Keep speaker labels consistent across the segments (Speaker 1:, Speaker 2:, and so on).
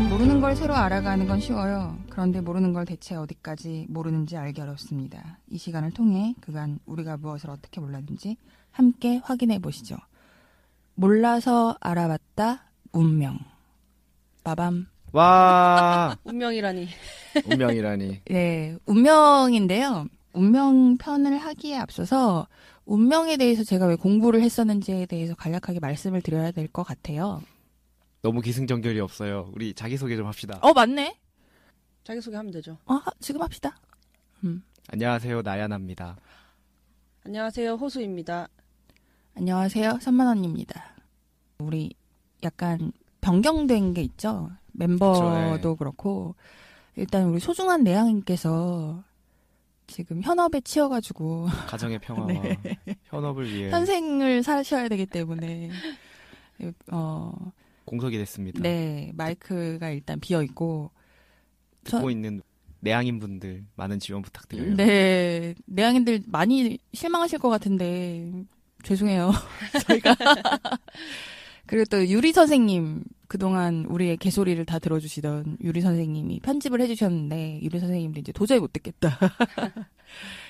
Speaker 1: 모르는 걸 새로 알아가는 건 쉬워요. 그런데 모르는 걸 대체 어디까지 모르는지 알기 어렵습니다. 이 시간을 통해 그간 우리가 무엇을 어떻게 몰랐는지 함께 확인해 보시죠. 몰라서 알아봤다 운명. 빠밤.
Speaker 2: 와.
Speaker 3: 운명이라니.
Speaker 2: 운명이라니.
Speaker 1: 네, 운명인데요. 운명 편을 하기에 앞서서 운명에 대해서 제가 왜 공부를 했었는지에 대해서 간략하게 말씀을 드려야 될 것 같아요.
Speaker 2: 너무 기승전결이 없어요. 우리 자기소개 좀 합시다.
Speaker 1: 맞네.
Speaker 3: 자기소개하면 되죠.
Speaker 1: 지금 합시다.
Speaker 2: 안녕하세요. 나야나입니다.
Speaker 3: 안녕하세요. 호수입니다.
Speaker 1: 안녕하세요. 3만원입니다. 우리 약간 변경된 게 있죠. 멤버도
Speaker 2: 그쵸, 네.
Speaker 1: 그렇고 일단 우리 소중한 내향님께서 지금 현업에 치여가지고
Speaker 2: 가정의 평화와
Speaker 1: 네.
Speaker 2: 현업을 위해
Speaker 1: 현생을 사셔야 되기 때문에
Speaker 2: 공석이 됐습니다.
Speaker 1: 네, 마이크가 일단 비어 있고
Speaker 2: 듣고 있는 내향인분들 많은 지원 부탁드려요.
Speaker 1: 네, 내향인들 많이 실망하실 것 같은데 죄송해요. 저희가 그리고 또 유리 선생님 그동안 우리의 개소리를 다 들어주시던 유리 선생님이 편집을 해주셨는데 유리 선생님도 이제 도저히 못 듣겠다.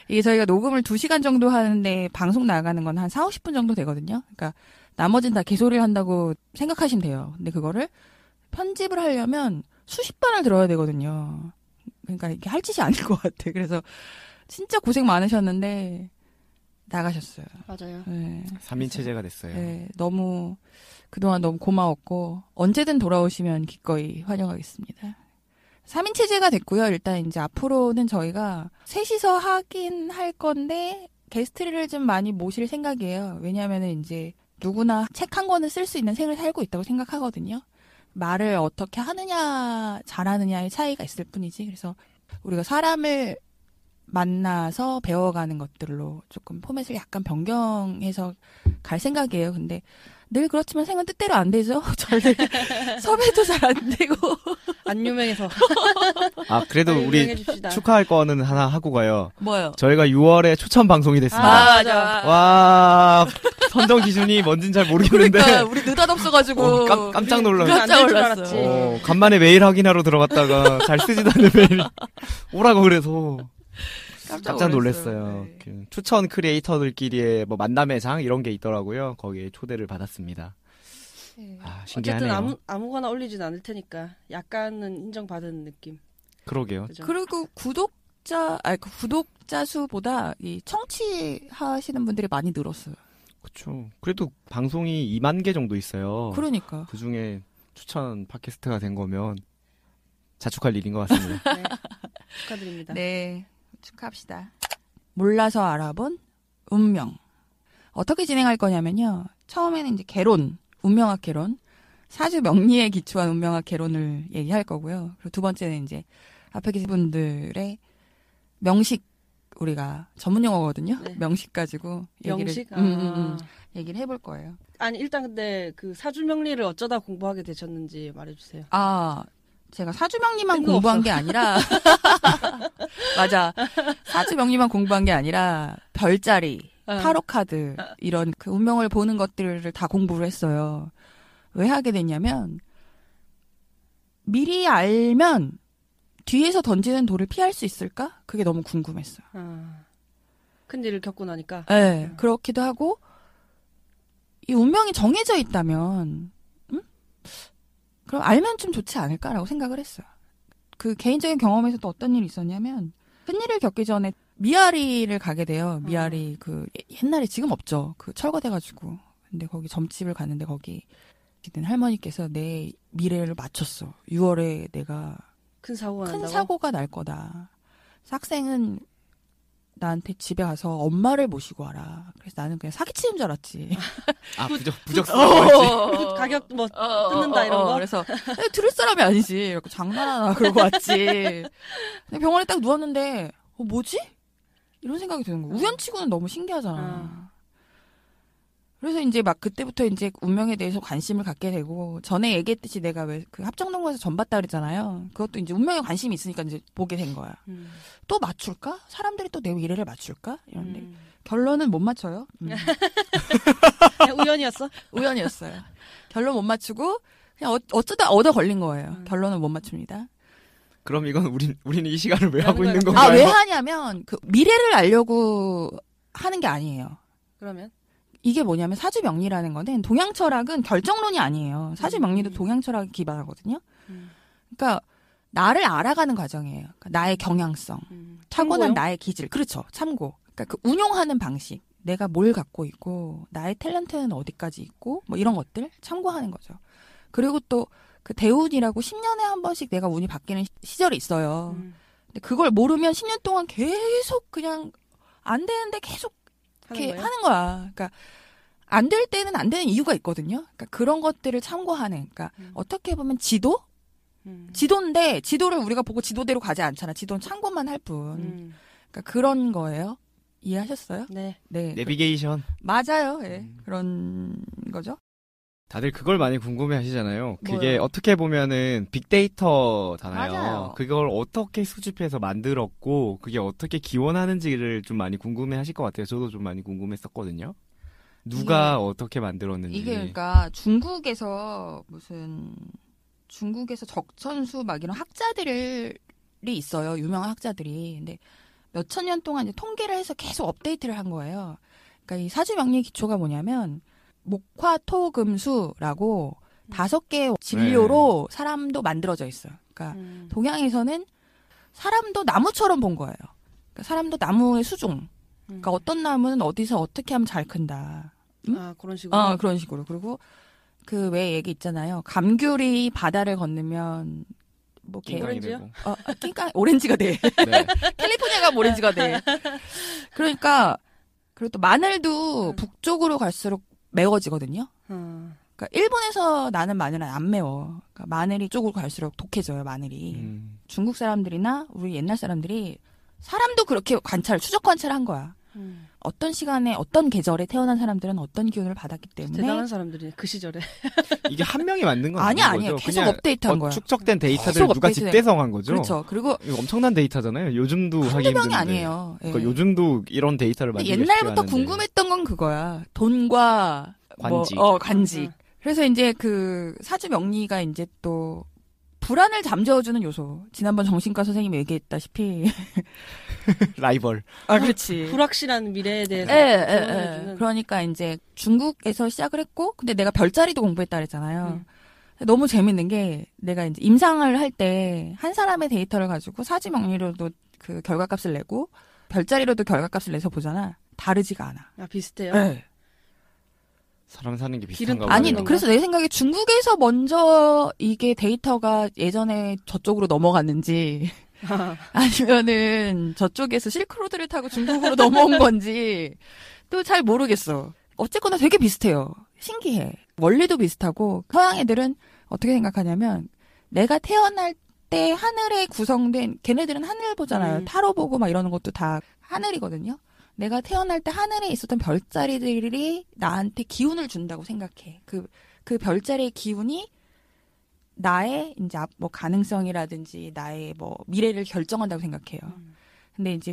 Speaker 1: 이게 저희가 녹음을 2시간 정도 하는데 방송 나가는 건 한 4, 50분 정도 되거든요. 그러니까 나머지는 다 개소리를 한다고 생각하시면 돼요. 근데 그거를 편집을 하려면 수십 번을 들어야 되거든요. 그러니까 이게 할 짓이 아닐 것 같아. 그래서 진짜 고생 많으셨는데 나가셨어요.
Speaker 3: 맞아요.
Speaker 1: 네.
Speaker 2: 3인 체제가 됐어요.
Speaker 1: 네, 그동안 너무 고마웠고 언제든 돌아오시면 기꺼이 환영하겠습니다. 3인 체제가 됐고요. 일단 이제 앞으로는 저희가 셋이서 하긴 할 건데 게스트를 좀 많이 모실 생각이에요. 왜냐하면은 이제 누구나 책 한 권을 쓸 수 있는 생을 살고 있다고 생각하거든요. 말을 어떻게 하느냐, 잘하느냐의 차이가 있을 뿐이지. 그래서 우리가 사람을 만나서 배워가는 것들로 조금 포맷을 약간 변경해서 갈 생각이에요. 근데 늘 그렇지만 생은 뜻대로 안 되죠. 저희 섭외도 잘 안 되고.
Speaker 3: 안 유명해서.
Speaker 2: 그래도 우리
Speaker 3: 유명해줍시다.
Speaker 2: 축하할 거는 하나 하고 가요.
Speaker 1: 뭐요?
Speaker 2: 저희가 6월에 초청 방송이 됐습니다.
Speaker 3: 맞아.
Speaker 2: 와, 선정 기준이 뭔진 잘 모르겠는데.
Speaker 1: 그러니까 우리 느닷없어가지고
Speaker 2: 깜짝 놀랐어.
Speaker 1: 깜짝
Speaker 3: 줄
Speaker 1: 놀랐어.
Speaker 3: 알았지.
Speaker 2: 간만에 메일 확인하러 들어갔다가 잘 쓰지도 않는 메일 오라고 그래서 깜짝 놀랐어요.
Speaker 1: 네.
Speaker 2: 그 추천 크리에이터들끼리의 뭐 만남의 장 이런 게 있더라고요. 거기에 초대를 받았습니다.
Speaker 1: 네.
Speaker 2: 신기하네요.
Speaker 3: 어쨌든 아무거나 올리진 않을 테니까 약간은 인정받은 느낌.
Speaker 2: 그러게요.
Speaker 3: 그죠?
Speaker 1: 그리고 구독자 수보다 이 청취하시는 분들이 많이 늘었어요.
Speaker 2: 그렇죠. 그래도 방송이 2만 개 정도 있어요.
Speaker 1: 그러니까.
Speaker 2: 그 중에 추천 팟캐스트가 된 거면 자축할 일인 것 같습니다.
Speaker 3: 네. 축하드립니다.
Speaker 1: 네, 축하합시다. 몰라서 알아본 운명. 어떻게 진행할 거냐면요. 처음에는 이제 개론, 운명학 개론, 사주 명리에 기초한 운명학 개론을 얘기할 거고요. 그리고 두 번째는 이제 앞에 계신 분들의 명식, 우리가 전문 용어거든요.
Speaker 3: 네.
Speaker 1: 명식 가지고 얘기를
Speaker 3: 명식?
Speaker 1: 얘기를 해볼 거예요.
Speaker 3: 아니 일단 근데 그 사주 명리를 어쩌다 공부하게 되셨는지 말해주세요.
Speaker 1: 제가 사주 명리만
Speaker 3: 뜬거
Speaker 1: 공부한
Speaker 3: 없어.
Speaker 1: 게 아니라 맞아. 사주 명리만 공부한 게 아니라 별자리, 타로 카드 이런 그 운명을 보는 것들을 다 공부를 했어요. 왜 하게 됐냐면 미리 알면 뒤에서 던지는 돌을 피할 수 있을까? 그게 너무 궁금했어요.
Speaker 3: 큰 일을 겪고 나니까.
Speaker 1: 네, 그렇기도 하고 이 운명이 정해져 있다면 그럼 알면 좀 좋지 않을까라고 생각을 했어요. 그 개인적인 경험에서 또 어떤 일이 있었냐면 큰일을 겪기 전에 미아리를 가게 돼요. 미아리 그 옛날에 지금 없죠. 그 철거돼가지고. 근데 거기 점집을 갔는데 거기 할머니께서 내 미래를 맞췄어. 6월에 내가
Speaker 3: 큰 사고가
Speaker 1: 큰
Speaker 3: 난다고?
Speaker 1: 사고가 날 거다. 학생은 나한테 집에 가서 엄마를 모시고 와라. 그래서 나는 그냥 사기치는 줄 알았지.
Speaker 2: 부적스러워.
Speaker 3: 가격 뭐 뜯는다 이런 거?
Speaker 1: 그래서 들을 사람이 아니지. 이렇게 장난하나 그러고 왔지. 근데 병원에 딱 누웠는데 뭐지? 이런 생각이 드는 거야. 우연치고는 너무 신기하잖아. 그래서 이제 막 그때부터 이제 운명에 대해서 관심을 갖게 되고, 전에 얘기했듯이 내가 왜 그 합정농구에서 전 봤다 그랬잖아요. 그것도 이제 운명에 관심이 있으니까 이제 보게 된 거야. 또 맞출까? 사람들이 또 내 미래를 맞출까? 이런데 결론은 못 맞춰요.
Speaker 3: 우연이었어?
Speaker 1: 우연이었어요. 결론 못 맞추고 그냥 어쩌다 얻어 걸린 거예요. 결론은 못 맞춥니다.
Speaker 2: 그럼 이건 우리는 이 시간을 왜 하고 있는
Speaker 3: 거예요?
Speaker 2: 건가요?
Speaker 1: 왜 하냐면 그 미래를 알려고 하는 게 아니에요.
Speaker 3: 그러면?
Speaker 1: 이게 뭐냐면 사주명리라는 거는 동양 철학은 결정론이 아니에요. 사주명리도 동양 철학에 기반하거든요. 그러니까 나를 알아가는 과정이에요. 그러니까 나의 경향성, 타고난
Speaker 3: 참고요?
Speaker 1: 나의 기질, 그렇죠. 참고. 그러니까 그 운용하는 방식, 내가 뭘 갖고 있고 나의 탤런트는 어디까지 있고 뭐 이런 것들 참고하는 거죠. 그리고 또 그 대운이라고 10년에 한 번씩 내가 운이 바뀌는 시절이 있어요. 근데 그걸 모르면 10년 동안 계속 그냥 안 되는데 계속 이렇게 하는 거야. 그러니까 안 될 때는 안 되는 이유가 있거든요. 그러니까 그런 것들을 참고하는. 그러니까 어떻게 보면 지도인데 지도를 우리가 보고 지도대로 가지 않잖아. 지도는 참고만 할 뿐. 그러니까 그런 거예요. 이해하셨어요?
Speaker 3: 네.
Speaker 1: 네.
Speaker 2: 내비게이션.
Speaker 1: 맞아요. 네. 그런 거죠.
Speaker 2: 다들 그걸 많이 궁금해 하시잖아요. 그게
Speaker 1: 뭐요?
Speaker 2: 어떻게 보면은 빅데이터잖아요.
Speaker 1: 맞아요.
Speaker 2: 그걸 어떻게 수집해서 만들었고, 그게 어떻게 기원하는지를 좀 많이 궁금해 하실 것 같아요. 저도 좀 많이 궁금했었거든요. 누가 어떻게 만들었는지.
Speaker 1: 이게 그러니까 중국에서 적천수 막 이런 학자들이 있어요. 유명한 학자들이. 근데 몇천 년 동안 이제 통계를 해서 계속 업데이트를 한 거예요. 그러니까 이 사주명리의 기초가 뭐냐면 목화토금수라고 5개의 진료로 사람도 만들어져 있어요. 그러니까 동양에서는 사람도 나무처럼 본 거예요. 그러니까 사람도 나무의 수종. 그러니까 어떤 나무는 어디서 어떻게 하면 잘 큰다.
Speaker 3: 아, 그런 식으로?
Speaker 1: 그런 식으로. 그리고 그 왜 얘기 있잖아요. 감귤이 바다를 건너면 뭐
Speaker 3: 오렌지요?
Speaker 1: 그러니까 오렌지가 돼.
Speaker 2: 네.
Speaker 1: 캘리포니아가 오렌지가 돼. 그러니까 그리고 또 마늘도 북쪽으로 갈수록 매워지거든요. 그러니까 일본에서 나는 마늘은 안 매워. 그러니까 마늘이 쪽으로 갈수록 독해져요. 마늘이. 중국 사람들이나 우리 옛날 사람들이 사람도 그렇게 추적 관찰한 거야. 어떤 시간에 어떤 계절에 태어난 사람들은 어떤 기운을 받았기 때문에
Speaker 3: 대단한 사람들이네. 그 시절에.
Speaker 2: 이게 한 명이 만든 건
Speaker 1: 아니에요.
Speaker 2: 거죠.
Speaker 1: 계속 업데이트한 거야.
Speaker 2: 축적된 데이터들
Speaker 1: 계속
Speaker 2: 누가
Speaker 1: 업데이트된
Speaker 2: 집대성한 거죠.
Speaker 1: 그렇죠. 그리고
Speaker 2: 이거 엄청난 데이터잖아요. 요즘도 하기
Speaker 1: 한두 명이
Speaker 2: 힘든데.
Speaker 1: 아니에요. 예.
Speaker 2: 그러니까 요즘도 이런 데이터를 만들기 쉽지
Speaker 1: 옛날부터
Speaker 2: 않은데.
Speaker 1: 궁금했던 건 그거야. 돈과
Speaker 2: 관직.
Speaker 1: 관직. 그래서 이제 그 사주 명리가 이제 또 불안을 잠재워주는 요소. 지난번 정신과 선생님이 얘기했다시피.
Speaker 2: 라이벌.
Speaker 1: 그렇지.
Speaker 3: 불확실한 미래에 대해서.
Speaker 1: 예. 그러니까 이제 중국에서 시작을 했고, 근데 내가 별자리도 공부했다 그랬잖아요. 너무 재밌는 게 내가 이제 임상을 할 때 한 사람의 데이터를 가지고 사주 명리로도 그 결과값을 내고 별자리로도 결과값을 내서 보잖아. 다르지가 않아.
Speaker 3: 아, 비슷해요?
Speaker 1: 네.
Speaker 2: 사람 사는 게
Speaker 3: 길은
Speaker 2: 비슷한가
Speaker 1: 아니,
Speaker 2: 보네요.
Speaker 1: 그래서 내 생각에 중국에서 먼저 이게 데이터가 예전에 저쪽으로 넘어갔는지 아니면은 저쪽에서 실크로드를 타고 중국으로 넘어온 건지 또 잘 모르겠어. 어쨌거나 되게 비슷해요. 신기해. 원리도 비슷하고 서양 애들은 어떻게 생각하냐면 내가 태어날 때 하늘에 구성된 걔네들은 하늘 보잖아요. 타로 보고 막 이러는 것도 다 하늘이거든요. 내가 태어날 때 하늘에 있었던 별자리들이 나한테 기운을 준다고 생각해. 그 별자리의 기운이 나의 이제 뭐 가능성이라든지 나의 뭐 미래를 결정한다고 생각해요. 근데 이제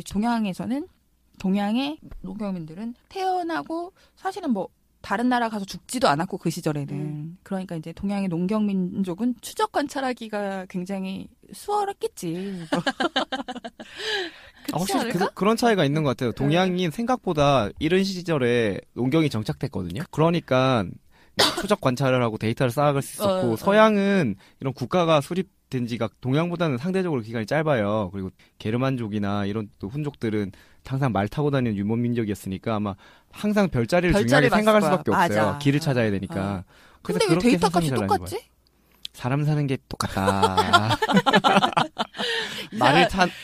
Speaker 1: 동양의 농경민들은 태어나고 사실은 뭐 다른 나라 가서 죽지도 않았고 그 시절에는. 그러니까 이제 동양의 농경민족은 추적 관찰하기가 굉장히 수월했겠지.
Speaker 2: 확실히 그런 차이가 있는 것 같아요. 동양인 생각보다 이른 시절에 농경이 정착됐거든요. 그러니까 추적 관찰을 하고 데이터를 쌓아갈 수 있었고 서양은 이런 국가가 수립된 지가 동양보다는 상대적으로 기간이 짧아요. 그리고 게르만족이나 이런 또 훈족들은 항상 말 타고 다니는 유목민족이었으니까 아마 항상 별자리를 중요하게 생각할 수밖에 없어요.
Speaker 1: 맞아.
Speaker 2: 길을 찾아야 되니까.
Speaker 1: 근데 왜 데이터값이 똑같지?
Speaker 2: 사람 사는 게 똑같다.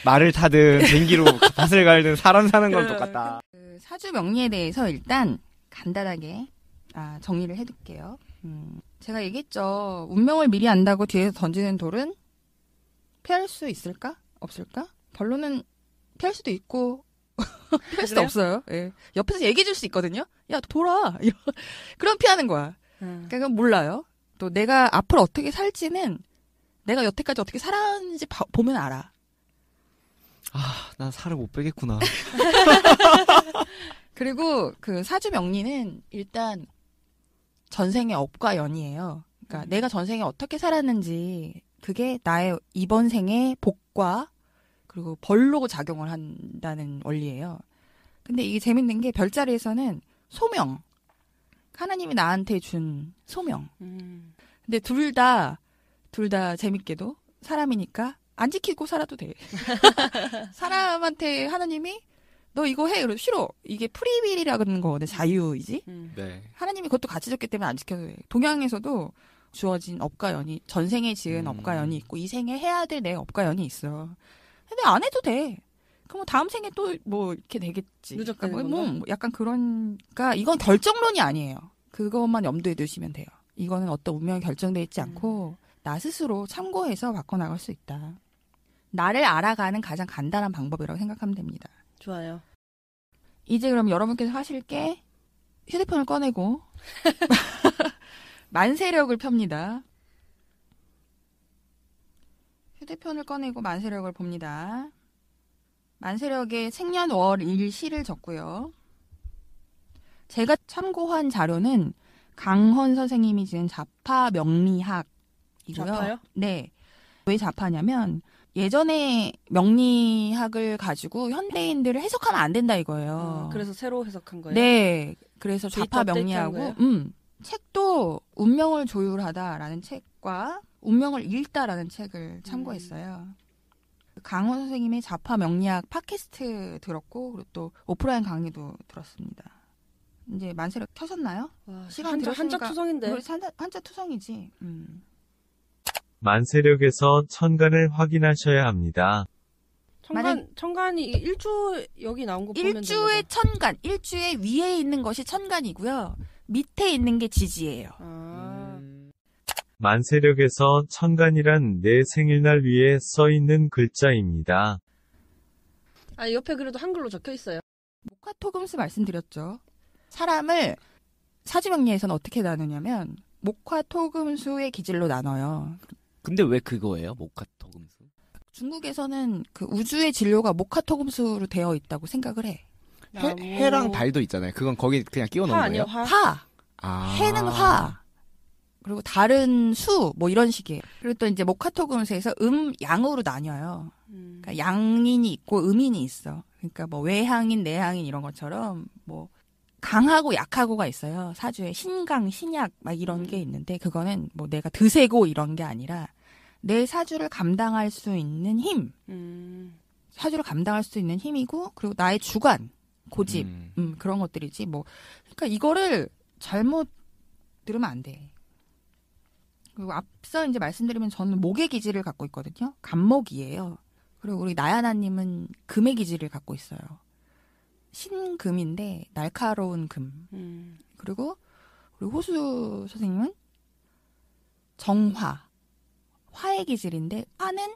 Speaker 2: 말을 타든 비행기로 밭을 갈든 사람 사는 건 똑같다.
Speaker 1: 그 사주 명리에 대해서 일단 간단하게 정리를 해둘게요. 제가 얘기했죠. 운명을 미리 안다고 뒤에서 던지는 돌은 피할 수 있을까? 없을까? 결론은 피할 수도 있고 피할 수도
Speaker 3: 그래요?
Speaker 1: 없어요. 예. 옆에서 얘기해 줄 수 있거든요. 야, 돌아. 그럼 피하는 거야. 그러니까 그건 몰라요. 또 내가 앞으로 어떻게 살지는 내가 여태까지 어떻게 살았는지 보면 알아.
Speaker 2: 난 살을 못 빼겠구나.
Speaker 1: 그리고 그 사주 명리는 일단 전생의 업과 연이에요. 그러니까 내가 전생에 어떻게 살았는지 그게 나의 이번 생의 복과 그리고 벌로 작용을 한다는 원리예요. 근데 이게 재밌는 게 별자리에서는 소명. 하나님이 나한테 준 소명. 근데 둘 다 재밌게도 사람이니까 안 지키고 살아도 돼. 사람한테 하나님이 너 이거 해. 그래도 싫어. 이게 프리윌이라는 거거든. 자유이지.
Speaker 2: 네.
Speaker 1: 하나님이 그것도 같이 줬기 때문에 안 지켜도 돼. 동양에서도 주어진 업과 연이 전생에 지은 업과 연이 있고 이 생에 해야 될 내 업과 연이 있어. 근데 안 해도 돼. 그럼 뭐 다음 생에 또 뭐 이렇게 되겠지.
Speaker 3: 누적되는
Speaker 1: 뭐 약간 그러니까 이건 결정론이 아니에요. 그것만 염두에 두시면 돼요. 이거는 어떤 운명이 결정돼 있지 않고 나 스스로 참고해서 바꿔나갈 수 있다. 나를 알아가는 가장 간단한 방법이라고 생각하면 됩니다.
Speaker 3: 좋아요.
Speaker 1: 이제 그럼 여러분께서 하실 게 휴대폰을 꺼내고 만세력을 펴니다. 휴대폰을 꺼내고 만세력을 봅니다. 만세력의 생년월 일시를 적고요. 제가 참고한 자료는 강헌 선생님이 지은 자파 명리학이고요.
Speaker 3: 자파요?
Speaker 1: 네. 왜 자파냐면 예전에 명리학을 가지고 현대인들을 해석하면 안 된다 이거예요.
Speaker 3: 그래서 새로 해석한 거예요?
Speaker 1: 네. 그래서 자파
Speaker 3: 데이터
Speaker 1: 명리하고 책도 운명을 조율하다라는 책과 운명을 읽다라는 책을 참고했어요. 강원 선생님의 자파 명리학 팟캐스트 들었고 그리고 또 오프라인 강의도 들었습니다. 이제 만세력 켜셨나요?
Speaker 3: 와,
Speaker 1: 시간 들었으니까
Speaker 3: 한자투성인데.
Speaker 1: 그래, 한자투성이지.
Speaker 4: 만세력에서 천간을 확인하셔야 합니다.
Speaker 3: 천간이 일주 여기 나온 거 보면
Speaker 1: 일주의
Speaker 3: 되는
Speaker 1: 천간, 일주의 위에 있는 것이 천간이고요. 밑에 있는 게 지지예요.
Speaker 4: 만세력에서 천간이란 내 생일날 위에 써 있는 글자입니다.
Speaker 3: 옆에 그래도 한글로 적혀 있어요.
Speaker 1: 목화토금수 말씀드렸죠. 사람을 사주명리에서는 어떻게 나누냐면 목화토금수의 기질로 나눠요.
Speaker 2: 근데 왜 그거예요? 목화토금수?
Speaker 1: 중국에서는 그 우주의 진료가 목화토금수로 되어 있다고 생각을 해.
Speaker 2: 해랑 달도 있잖아요. 그건 거기 그냥 끼워 넣은
Speaker 3: 화
Speaker 2: 거예요?
Speaker 3: 아니에요? 화?
Speaker 1: 해는 화. 그리고 달은 수, 뭐 이런 식이에요. 그리고 또 이제 목화토금수에서 양으로 나뉘어요. 그러니까 양인이 있고 음인이 있어. 그러니까 뭐 외향인, 내향인 이런 것처럼 뭐 강하고 약하고가 있어요. 사주에 신강, 신약 막 이런 게 있는데 그거는 뭐 내가 드세고 이런 게 아니라 내 사주를 감당할 수 있는 힘. 사주를 감당할 수 있는 힘이고 그리고 나의 주관, 고집, 그런 것들이지 뭐. 그러니까 이거를 잘못 들으면 안 돼. 그리고 앞서 이제 말씀드리면 저는 목의 기질을 갖고 있거든요. 간목이에요. 그리고 우리 나야나님은 금의 기질을 갖고 있어요. 신금인데 날카로운 금. 그리고 우리 호수 선생님은 정화, 화의 기질인데 화는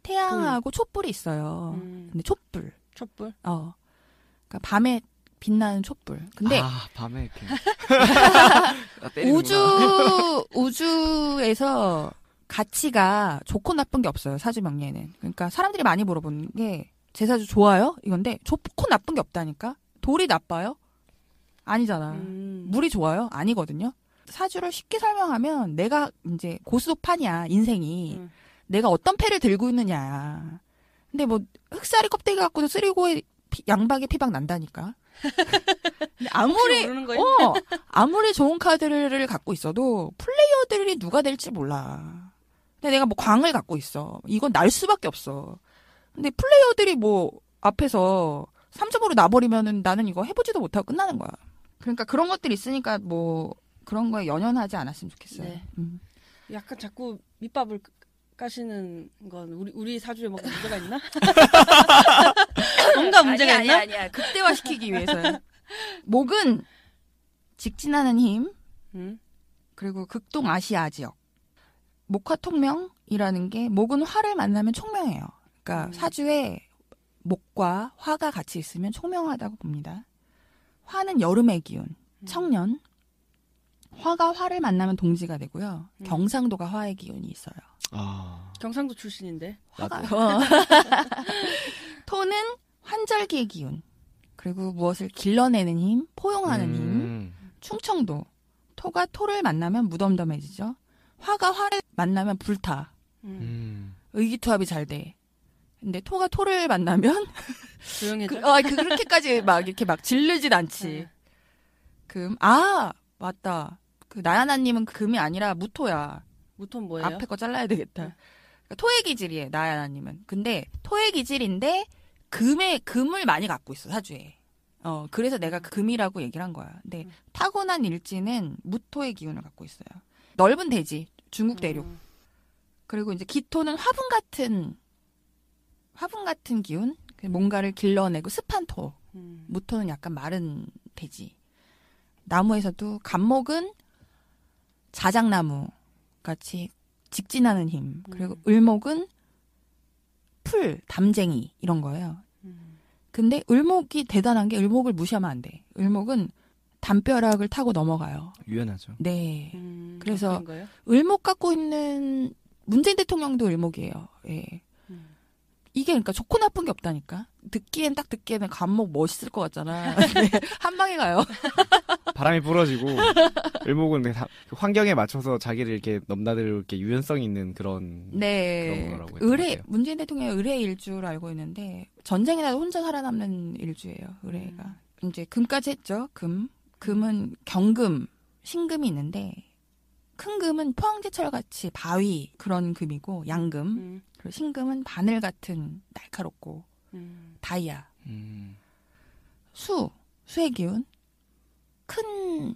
Speaker 1: 태양하고 촛불이 있어요. 근데 촛불. 그러니까 밤에 빛나는 촛불. 근데
Speaker 2: 밤에 이렇게
Speaker 1: 우주에서 가치가 좋고 나쁜 게 없어요. 사주 명리에는. 그러니까 사람들이 많이 물어보는 게 제 사주 좋아요? 이건데 좋고 나쁜 게 없다니까. 돌이 나빠요? 아니잖아. 물이 좋아요? 아니거든요. 사주를 쉽게 설명하면 내가 이제 고스톱판이야. 인생이. 내가 어떤 패를 들고 있느냐. 근데 뭐 흑사리 껍데기 갖고도 쓰리고에 양박에 피박 난다니까. 근데 아무리 좋은 카드를 갖고 있어도 플레이어들이 누가 될지 몰라. 근데 내가 뭐 광을 갖고 있어. 이건 날 수밖에 없어. 근데 플레이어들이 뭐 앞에서 3점으로 나버리면은 나는 이거 해보지도 못하고 끝나는 거야. 그러니까 그런 것들이 있으니까 뭐 그런 거에 연연하지 않았으면 좋겠어요.
Speaker 3: 네. 약간 자꾸 밑밥을 까시는 건 우리 사주에 뭔가 문제가 있나? 뭔가 문제가 있나?
Speaker 1: 아니야. 극대화시키기 위해서요. 목은 직진하는 힘, 그리고 극동 아시아 지역. 목화 통명이라는 게 목은 화를 만나면 총명해요. 그러니까 사주에 목과 화가 같이 있으면 총명하다고 봅니다. 화는 여름의 기운, 청년. 화가 화를 만나면 동지가 되고요. 경상도가 화의 기운이 있어요.
Speaker 2: 아,
Speaker 3: 경상도 출신인데.
Speaker 1: 화가 토는 환절기의 기운. 그리고 무엇을 길러내는 힘, 포용하는 힘. 충청도. 토가 토를 만나면 무덤덤해지죠. 화가 화를 만나면 불타. 의기투합이 잘 돼. 근데 토가 토를 만나면
Speaker 3: 조용해져.
Speaker 1: 그렇게까지 막 이렇게 막 질르진 않지. 금. 아, 맞다. 그 나야나님은 금이 아니라 무토야.
Speaker 3: 무토는 뭐예요?
Speaker 1: 앞에 거 잘라야 되겠다. 그러니까 토의 기질이에요, 나야나님은. 근데 토의 기질인데 금을 많이 갖고 있어, 사주에. 그래서 내가 금이라고 얘기를 한 거야. 근데 타고난 일지는 무토의 기운을 갖고 있어요. 넓은 대지, 중국 대륙. 그리고 이제 기토는 화분 같은 기운, 뭔가를 길러내고 습한 토. 무토는 약간 마른 대지. 나무에서도 간목은 자작나무 같이 직진하는 힘. 그리고 을목은 풀, 담쟁이 이런 거예요. 근데 을목이 대단한 게 을목을 무시하면 안 돼. 을목은 담벼락을 타고 넘어가요.
Speaker 2: 유연하죠.
Speaker 1: 네. 그래서
Speaker 3: 그런 거예요?
Speaker 1: 을목 갖고 있는 문재인 대통령도 을목이에요. 예. 이게 그러니까 좋고 나쁜 게 없다니까. 듣기에는 간목 멋있을 것 같잖아. 네, 한 방에 가요.
Speaker 2: 바람이 불어지고 을목은 환경에 맞춰서 자기를 이렇게 넘나들 이렇게 유연성 있는 그런
Speaker 1: 네.
Speaker 2: 거라고 했던 것 같아요.
Speaker 1: 문재인 대통령이 의뢰 일주로 알고 있는데 전쟁에 나도 혼자 살아남는 일주예요. 의뢰가. 이제 금까지 했죠. 금은 경금, 신금이 있는데 큰 금은 포항제철 같이 바위 그런 금이고 양금. 그리고 신금은 바늘 같은 날카롭고 다이아. 수의 기운. 큰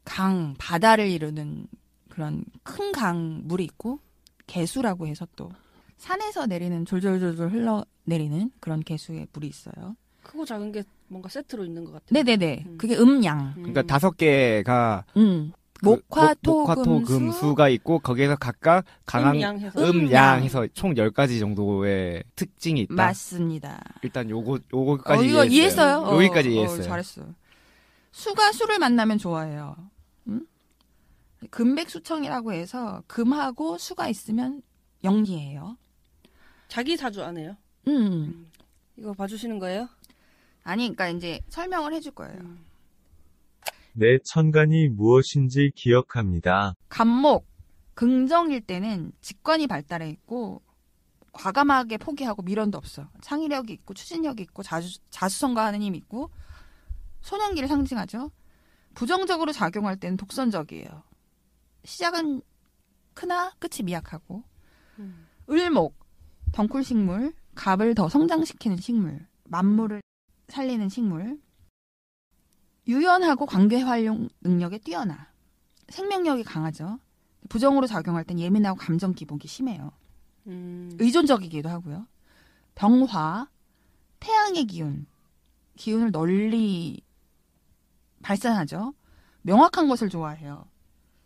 Speaker 1: 강, 바다를 이루는 그런 큰 강 물이 있고 개수라고 해서 또 산에서 내리는 졸졸졸졸 흘러내리는 그런 개수의 물이 있어요.
Speaker 3: 크고 작은 게 뭔가 세트로 있는 것 같아요.
Speaker 1: 네네네. 그게 음양.
Speaker 2: 그러니까 5개가
Speaker 1: 목화토금수가
Speaker 2: 있고 거기에서 각각 강한 음양해서 총 10가지 정도의 특징이 있다.
Speaker 1: 맞습니다.
Speaker 2: 일단 요거까지
Speaker 1: 이거 이해했어요?
Speaker 2: 여기까지 이해했어요.
Speaker 1: 잘했어. 수가 수를 만나면 좋아해요. 금백수청이라고 해서 금하고 수가 있으면 영리해요.
Speaker 3: 자기 사주 안 해요? 이거 봐주시는 거예요?
Speaker 1: 아니, 그러니까 이제 설명을 해줄 거예요.
Speaker 4: 내 천간이 무엇인지 기억합니다.
Speaker 1: 간목, 긍정일 때는 직관이 발달해 있고 과감하게 포기하고 미련도 없어. 창의력이 있고 추진력이 있고 자수성가하는 힘이 있고 소년기를 상징하죠. 부정적으로 작용할 때는 독선적이에요. 시작은 크나 끝이 미약하고 을목, 덩쿨식물, 갑을 더 성장시키는 식물, 만물을 살리는 식물, 유연하고 관계 활용 능력에 뛰어나. 생명력이 강하죠. 부정으로 작용할 땐 예민하고 감정 기복이 심해요. 의존적이기도 하고요. 병화, 태양의 기운을 널리 발산하죠. 명확한 것을 좋아해요.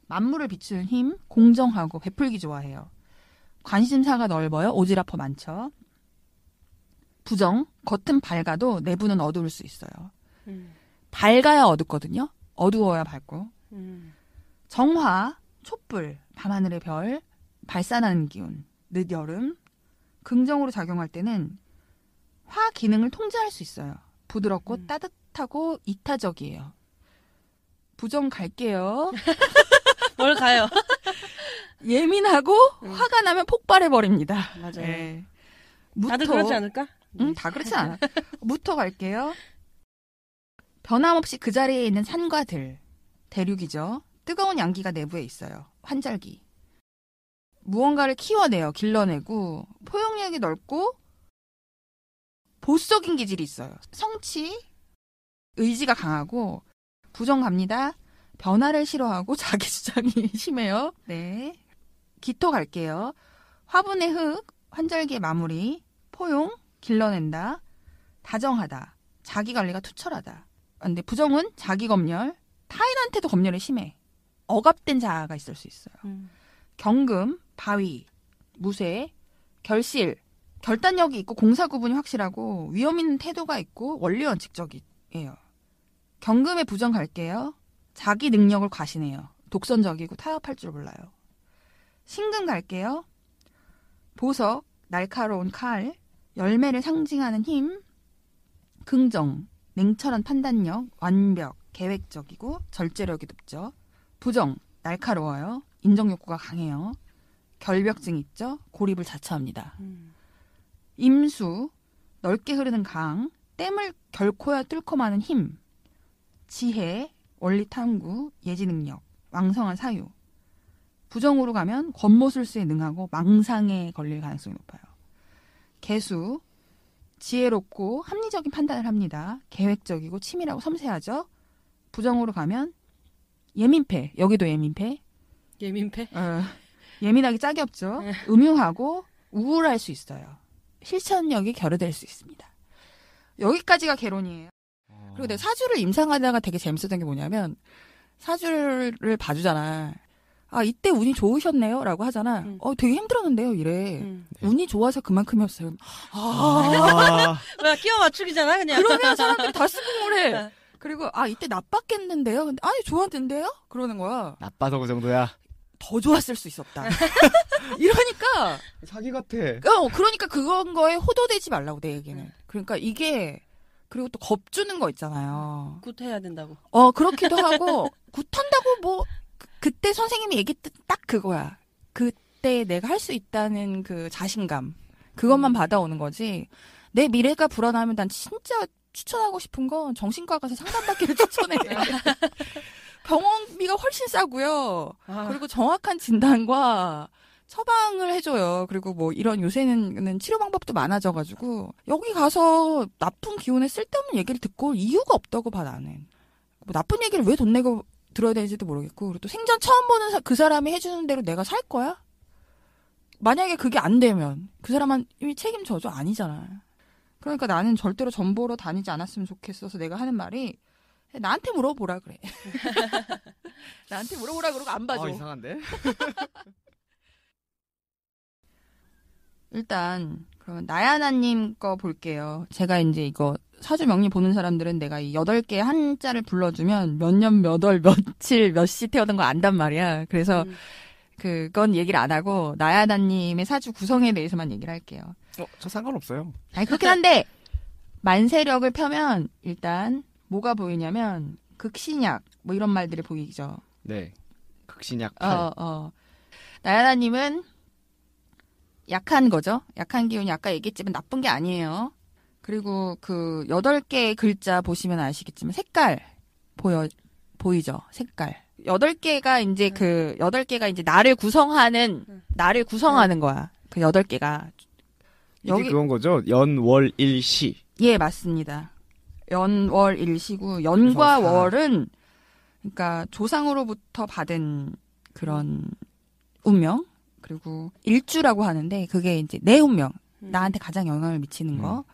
Speaker 1: 만물을 비추는 힘, 공정하고 베풀기 좋아해요. 관심사가 넓어요. 오지랖퍼 많죠. 부정, 겉은 밝아도 내부는 어두울 수 있어요. 밝아야 어둡거든요. 어두워야 밝고. 정화, 촛불, 밤하늘의 별, 발산하는 기운, 늦여름. 긍정으로 작용할 때는 화 기능을 통제할 수 있어요. 부드럽고 따뜻하고 이타적이에요. 부정 갈게요.
Speaker 3: 뭘 가요?
Speaker 1: 예민하고 화가 나면 폭발해버립니다.
Speaker 3: 맞아요.
Speaker 1: 네.
Speaker 3: 다들 그러지 않을까?
Speaker 1: 다 그렇지 않아. 무토 갈게요. 변함없이 그 자리에 있는 산과 들, 대륙이죠. 뜨거운 양기가 내부에 있어요. 환절기. 무언가를 키워내요. 길러내고 포용력이 넓고 보수적인 기질이 있어요. 성취, 의지가 강하고 부정 갑니다. 변화를 싫어하고 자기 주장이 심해요. 네. 기토 갈게요. 화분의 흙, 환절기의 마무리, 포용, 길러낸다, 다정하다, 자기 관리가 투철하다. 근데 부정은 자기 검열, 타인한테도 검열이 심해. 억압된 자아가 있을 수 있어요. 경금, 바위, 무쇠, 결실, 결단력이 있고 공사 구분이 확실하고 위험 있는 태도가 있고 원리 원칙적이에요. 경금의 부정 갈게요. 자기 능력을 과신해요. 독선적이고 타협할 줄 몰라요. 신금 갈게요. 보석, 날카로운 칼, 열매를 상징하는 힘, 긍정, 냉철한 판단력, 완벽, 계획적이고 절제력이 높죠. 부정, 날카로워요. 인정욕구가 강해요. 결벽증 있죠. 고립을 자처합니다. 임수, 넓게 흐르는 강, 댐을 결코야 뚫고 마는 힘, 지혜, 원리 탐구, 예지 능력, 왕성한 사유. 부정으로 가면 권모술수에 능하고 망상에 걸릴 가능성이 높아요. 개수, 지혜롭고 합리적인 판단을 합니다. 계획적이고 치밀하고 섬세하죠. 부정으로 가면 예민패, 여기도 예민패.
Speaker 3: 예민패?
Speaker 1: 예민하기 짝이 없죠. 음흉하고 우울할 수 있어요. 실천력이 결여될 수 있습니다. 여기까지가 개론이에요. 그리고 내가 사주를 임상하다가 되게 재밌었던 게 뭐냐면 사주를 봐주잖아. 아, 이때 운이 좋으셨네요 라고 하잖아. 되게 힘들었는데요 이래. 운이 좋아서 그만큼이었어요.
Speaker 3: 왜 끼워 맞추기잖아 그냥.
Speaker 1: 그러면 사람들이 다 수긍을 해. 그리고 이때 나빴겠는데요. 근데 아니 좋았는데요? 그러는 거야.
Speaker 2: 나빠서 그 정도야.
Speaker 1: 더 좋았을 수 있었다. 이러니까
Speaker 2: 사기 같아.
Speaker 1: 그러니까 그건 거에 호도되지 말라고 내 얘기는. 그러니까 이게 그리고 또 겁주는 거 있잖아요.
Speaker 3: 굿해야 된다고.
Speaker 1: 그렇기도 하고 굿한다고 뭐 그때 선생님이 얘기했던 딱 그거야. 그때 내가 할 수 있다는 그 자신감. 그것만 받아오는 거지. 내 미래가 불안하면 난 진짜 추천하고 싶은 건 정신과 가서 상담받기를 추천해. 병원비가 훨씬 싸고요. 그리고 정확한 진단과 처방을 해줘요. 그리고 뭐 이런 요새는 치료 방법도 많아져가지고 여기 가서 나쁜 기운에 쓸데없는 얘기를 듣고 이유가 없다고 봐 나는. 뭐 나쁜 얘기를 왜 돈 내고 들어야 되는지도 모르겠고 그리고 또 생전 처음 보는 그 사람이 해주는 대로 내가 살 거야? 만약에 그게 안 되면 그 사람은 이미 책임져줘? 아니잖아. 그러니까 나는 절대로 전 보러 다니지 않았으면 좋겠어서 내가 하는 말이 나한테 물어보라 그래. 나한테 물어보라 그러고 안 봐줘.
Speaker 2: 이상한데?
Speaker 1: 일단 그러면 나야나님 거 볼게요. 제가 이제 이거 사주 명리 보는 사람들은 내가 이 8개 한자를 불러주면 몇 년, 몇 월, 며칠, 몇 시 태어난 거 안단 말이야. 그래서 그건 얘기를 안 하고 나야나님의 사주 구성에 대해서만 얘기를 할게요.
Speaker 2: 저 상관없어요.
Speaker 1: 아니 그렇긴 한데 만세력을 펴면 일단 뭐가 보이냐면 극신약 뭐 이런 말들이 보이죠.
Speaker 2: 네. 극신약 8.
Speaker 1: 나야나님은 약한 거죠. 약한 기운이 아까 얘기했지만 나쁜 게 아니에요. 그리고 그 8개의 글자 보시면 아시겠지만 색깔 보이죠? 색깔. 8개가 이제 그 8개가 이제 나를 구성하는 거야. 그 8개가.
Speaker 2: 이게 그건 거죠? 연, 월, 일, 시.
Speaker 1: 예, 맞습니다. 연, 월, 일, 시고 연과 월은 그러니까 조상으로부터 받은 그런 운명 그리고 일주라고 하는데 그게 이제 내 운명 나한테 가장 영향을 미치는 거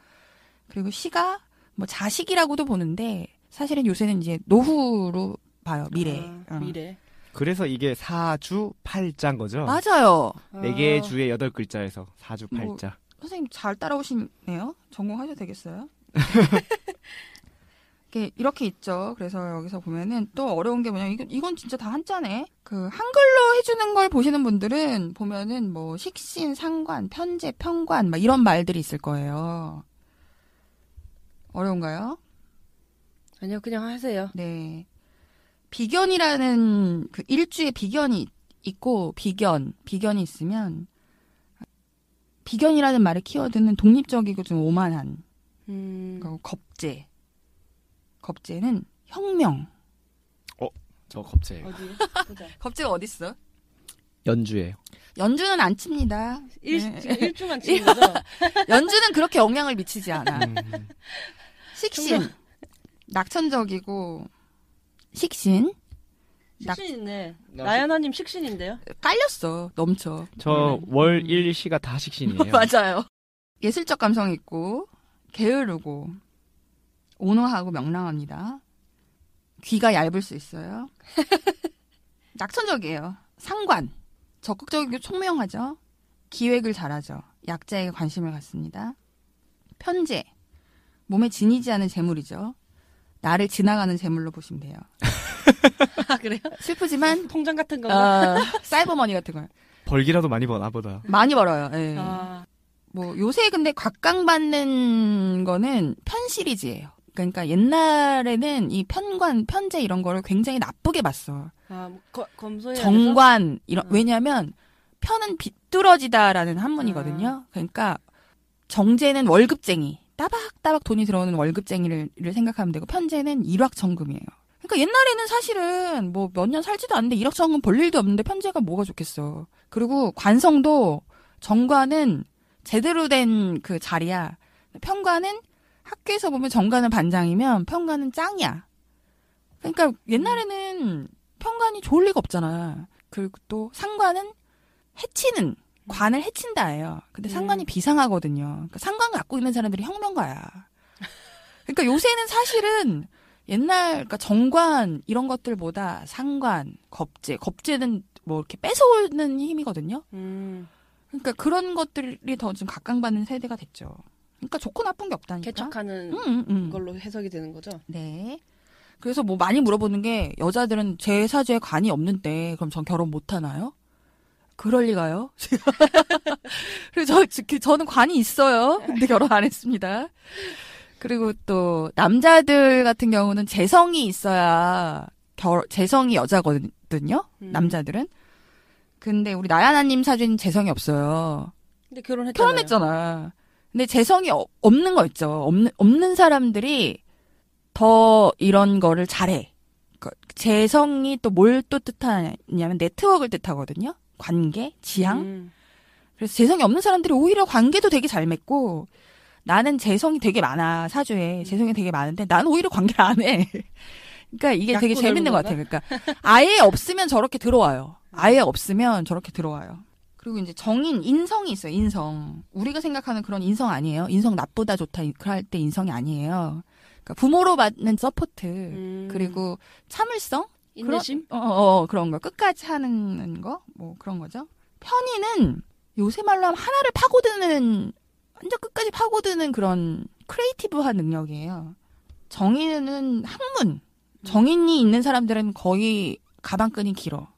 Speaker 1: 그리고 시가 뭐 자식이라고도 보는데 사실은 요새는 이제 노후로 봐요. 미래.
Speaker 3: 미래.
Speaker 2: 그래서 이게 사주 팔자인 거죠?
Speaker 1: 맞아요.
Speaker 2: 4개의 주에 8글자에서 사주 팔자.
Speaker 1: 선생님 잘 따라오시네요. 전공하셔도 되겠어요? 이렇게 있죠. 그래서 여기서 보면은 또 어려운 게 뭐냐면 이건 진짜 다 한자네. 그 한글로 해주는 걸 보시는 분들은 보면은 뭐 식신, 상관, 편제, 평관 막 이런 말들이 있을 거예요. 어려운가요?
Speaker 3: 아니요, 그냥 하세요.
Speaker 1: 네. 비견이라는 그 일주에 비견이 있고 비견이 있으면 비견이라는 말의 키워드는 독립적이고 좀 오만한 그리고 겁재는 혁명.
Speaker 2: 저 겁재예요.
Speaker 3: 어디? 보자.
Speaker 1: 겁재가 어딨어?
Speaker 2: 연주예요.
Speaker 1: 연주는 안 칩니다.
Speaker 3: 지금 일주만 치는 거죠?
Speaker 1: 연주는 그렇게 영향을 미치지 않아. 식신. 낙천적이고 식신.
Speaker 3: 식신이네. 나연아님 식신인데요?
Speaker 1: 깔렸어. 넘쳐.
Speaker 2: 저 월, 일, 시가 다 식신이에요.
Speaker 1: 맞아요. 예술적 감성이 있고 게으르고 온화하고 명랑합니다. 귀가 얇을 수 있어요. 낙천적이에요. 상관. 적극적이고 총명하죠. 기획을 잘하죠. 약자에게 관심을 갖습니다. 편재. 몸에 지니지 않은 재물이죠. 나를 지나가는 재물로 보시면 돼요.
Speaker 3: 아, 그래요?
Speaker 1: 슬프지만
Speaker 3: 통장 같은 건가?
Speaker 1: 사이버머니 같은 거요.
Speaker 2: 벌기라도 많이 버나 보다.
Speaker 1: 많이 벌어요. 예.
Speaker 3: 아,
Speaker 1: 뭐 요새 근데 각광받는 거는 편 시리즈예요. 그러니까 옛날에는 이 편관, 편재 이런 거를 굉장히 나쁘게 봤어.
Speaker 3: 뭐 검소해야
Speaker 1: 정관 이런 왜냐하면 편은 비뚤어지다라는 한문이거든요. 그러니까 정제는 월급쟁이, 따박따박 돈이 들어오는 월급쟁이를 생각하면 되고 편재는 일확천금이에요. 그러니까 옛날에는 사실은 뭐 몇 년 살지도 않는데 일확천금 벌 일도 없는데 편재가 뭐가 좋겠어. 그리고 관성도 정관은 제대로 된 그 자리야. 편관은 학교에서 보면 정관은 반장이면 편관은 짱이야. 그러니까 옛날에는 편관이 좋을 리가 없잖아. 그리고 또 상관은 해치는, 관을 해친다예요. 근데 상관이 비상하거든요. 그러니까 상관 갖고 있는 사람들이 혁명가야. 그러니까 요새는 사실은 옛날, 그러니까 정관 이런 것들보다 상관, 겁제는 뭐 이렇게 뺏어오는 힘이거든요. 그러니까 그런 것들이 더 좀 각광받는 세대가 됐죠. 그러니까 좋고 나쁜 게 없다니까.
Speaker 3: 개척하는 걸로 해석이 되는 거죠.
Speaker 1: 네. 그래서 뭐 많이 물어보는 게 여자들은 제 사주에 관이 없는데 그럼 전 결혼 못 하나요? 그럴 리가요? 그래서 저는 관이 있어요. 근데 결혼 안 했습니다. 그리고 또 남자들 같은 경우는 재성이 있어야 재성이 여자거든요. 남자들은. 근데 우리 나야나님 사주는 재성이 없어요.
Speaker 3: 근데 결혼했잖아요.
Speaker 1: 결혼했잖아. 근데 재성이 없는 거 있죠. 없는 사람들이 더 이런 거를 잘해. 재성이 또 뭘 또 뜻하냐면 네트워크를 뜻하거든요. 관계, 지향. 그래서 재성이 없는 사람들이 오히려 관계도 되게 잘 맺고 나는 재성이 되게 많아. 사주에 재성이 되게 많은데 나는 오히려 관계를 안 해. 그러니까 이게 되게 재밌는 것 같아요. 그러니까 아예 없으면 저렇게 들어와요. 아예 없으면 저렇게 들어와요. 그리고 이제 정인, 인성이 있어요. 인성. 우리가 생각하는 그런 인성 아니에요. 인성 나쁘다 좋다 할 때 인성이 아니에요. 그러니까 부모로 받는 서포트 그리고 참을성,
Speaker 3: 인내심,
Speaker 1: 그런 거 끝까지 하는 거, 뭐 그런 거죠. 편의는 요새 말로 하면 하나를 파고드는 완전 끝까지 파고드는 그런 크리에이티브한 능력이에요. 정인은 학문. 정인이 있는 사람들은 거의 가방끈이 길어.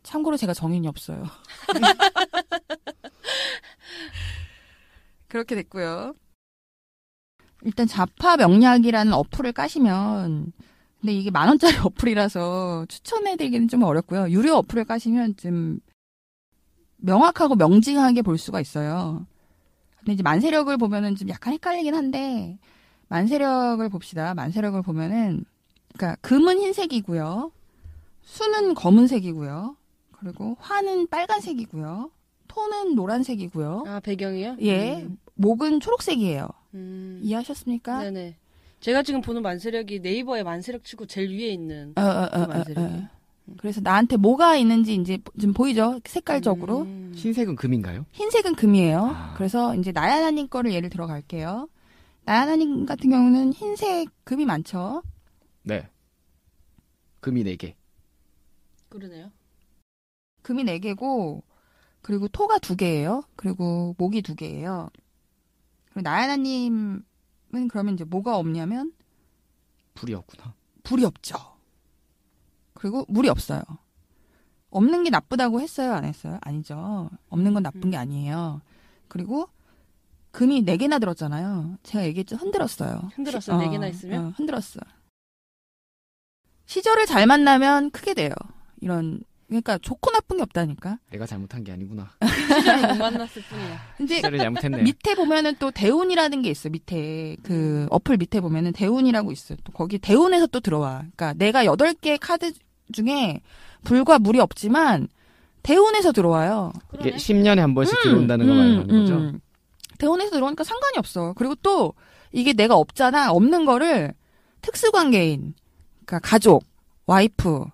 Speaker 1: 참고로 제가 정인이 없어요. 그렇게 됐고요. 일단 자파명략이라는 어플을 까시면 근데 이게 10,000원짜리 어플이라서 추천해드리기는 좀 어렵고요. 유료 어플을 까시면 좀 명확하고 명징하게 볼 수가 있어요. 근데 이제 만세력을 보면은 좀 약간 헷갈리긴 한데 만세력을 봅시다. 만세력을 보면은 그러니까 금은 흰색이고요. 수는 검은색이고요. 그리고 화는 빨간색이고요. 토는 노란색이고요.
Speaker 3: 아, 배경이요?
Speaker 1: 예. 목은 초록색이에요. 이해하셨습니까?
Speaker 3: 네네. 제가 지금 보는 만세력이 네이버에 만세력 치고 제일 위에 있는 그 만세력이에요.
Speaker 1: 그래서 나한테 뭐가 있는지 이제 좀 보이죠? 색깔적으로.
Speaker 2: 흰색은 금인가요?
Speaker 1: 흰색은 금이에요. 그래서 이제 나야나님 거를 예를 들어 갈게요. 나야나님 같은 경우는 흰색 금이 많죠?
Speaker 2: 네. 금이 4개.
Speaker 3: 그러네요.
Speaker 1: 금이 4개고 그리고 토가 2개예요. 그리고 목이 2개예요. 그리고 나야나님은 그러면 이제 뭐가 없냐면
Speaker 2: 불이 없구나.
Speaker 1: 불이 없죠. 그리고 물이 없어요. 없는 게 나쁘다고 했어요? 안 했어요? 아니죠. 없는 건 나쁜 게 아니에요. 그리고 금이 4개나 들었잖아요. 제가 얘기했죠. 흔들었어요.
Speaker 3: 흔들었어요. 4개나 있으면?
Speaker 1: 흔들었어요. 시절을 잘 만나면 크게 돼요. 이런 그러니까 좋고 나쁜 게 없다니까.
Speaker 2: 내가 잘못한 게 아니구나.
Speaker 3: 시절을 못 만났을 뿐이야.
Speaker 1: 근데
Speaker 2: 시절을 잘못했네.
Speaker 1: 밑에 보면은 또 대운이라는 게 있어. 밑에 그 어플 밑에 보면은 대운이라고 있어요. 또 거기 대운에서 또 들어와. 그러니까 내가 8개 카드 중에 불과 물이 없지만 대운에서 들어와요.
Speaker 2: 이게 10년에 한 번씩 들어온다는 거 말하는 거죠?
Speaker 1: 대운에서 들어오니까 상관이 없어. 그리고 또 이게 내가 없잖아. 없는 거를 특수관계인, 그러니까 가족, 와이프,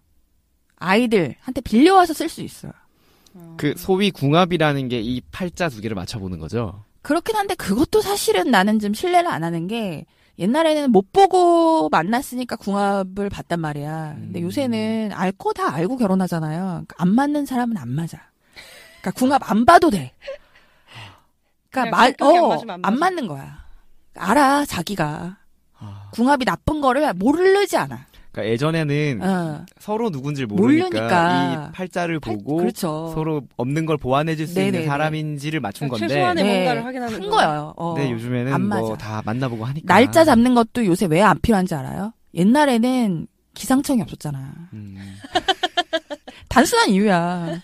Speaker 1: 아이들한테 빌려와서 쓸 수 있어요.
Speaker 2: 그 소위 궁합이라는 게 이 팔자 2개를 맞춰보는 거죠?
Speaker 1: 그렇긴 한데 그것도 사실은 나는 좀 신뢰를 안 하는 게 옛날에는 못 보고 만났으니까 궁합을 봤단 말이야. 근데 요새는 알 거 다 알고 결혼하잖아요. 그러니까 안 맞는 사람은 안 맞아. 그러니까 궁합 안 봐도 돼. 그러니까
Speaker 3: 성격이 안 맞으면 안
Speaker 1: 안
Speaker 3: 맞아.
Speaker 1: 맞는 거야. 알아 자기가
Speaker 2: 아,
Speaker 1: 궁합이 나쁜 거를 모르지 않아.
Speaker 2: 그러니까 예전에는 서로 누군지 모르니까
Speaker 1: 모르니까.
Speaker 2: 이 팔자를 보고
Speaker 1: 그렇죠.
Speaker 2: 서로 없는 걸 보완해줄 수
Speaker 1: 네네네.
Speaker 2: 있는 사람인지를 맞춘 건데
Speaker 3: 최소한의 뭔가를 확인하는
Speaker 1: 한
Speaker 3: 거예요.
Speaker 1: 거예요.
Speaker 2: 근데 요즘에는
Speaker 1: 안
Speaker 2: 뭐
Speaker 1: 맞아.
Speaker 2: 다 만나보고 하니까
Speaker 1: 날짜 잡는 것도 요새 왜 안 필요한지 알아요? 옛날에는 기상청이 없었잖아. 단순한 이유야.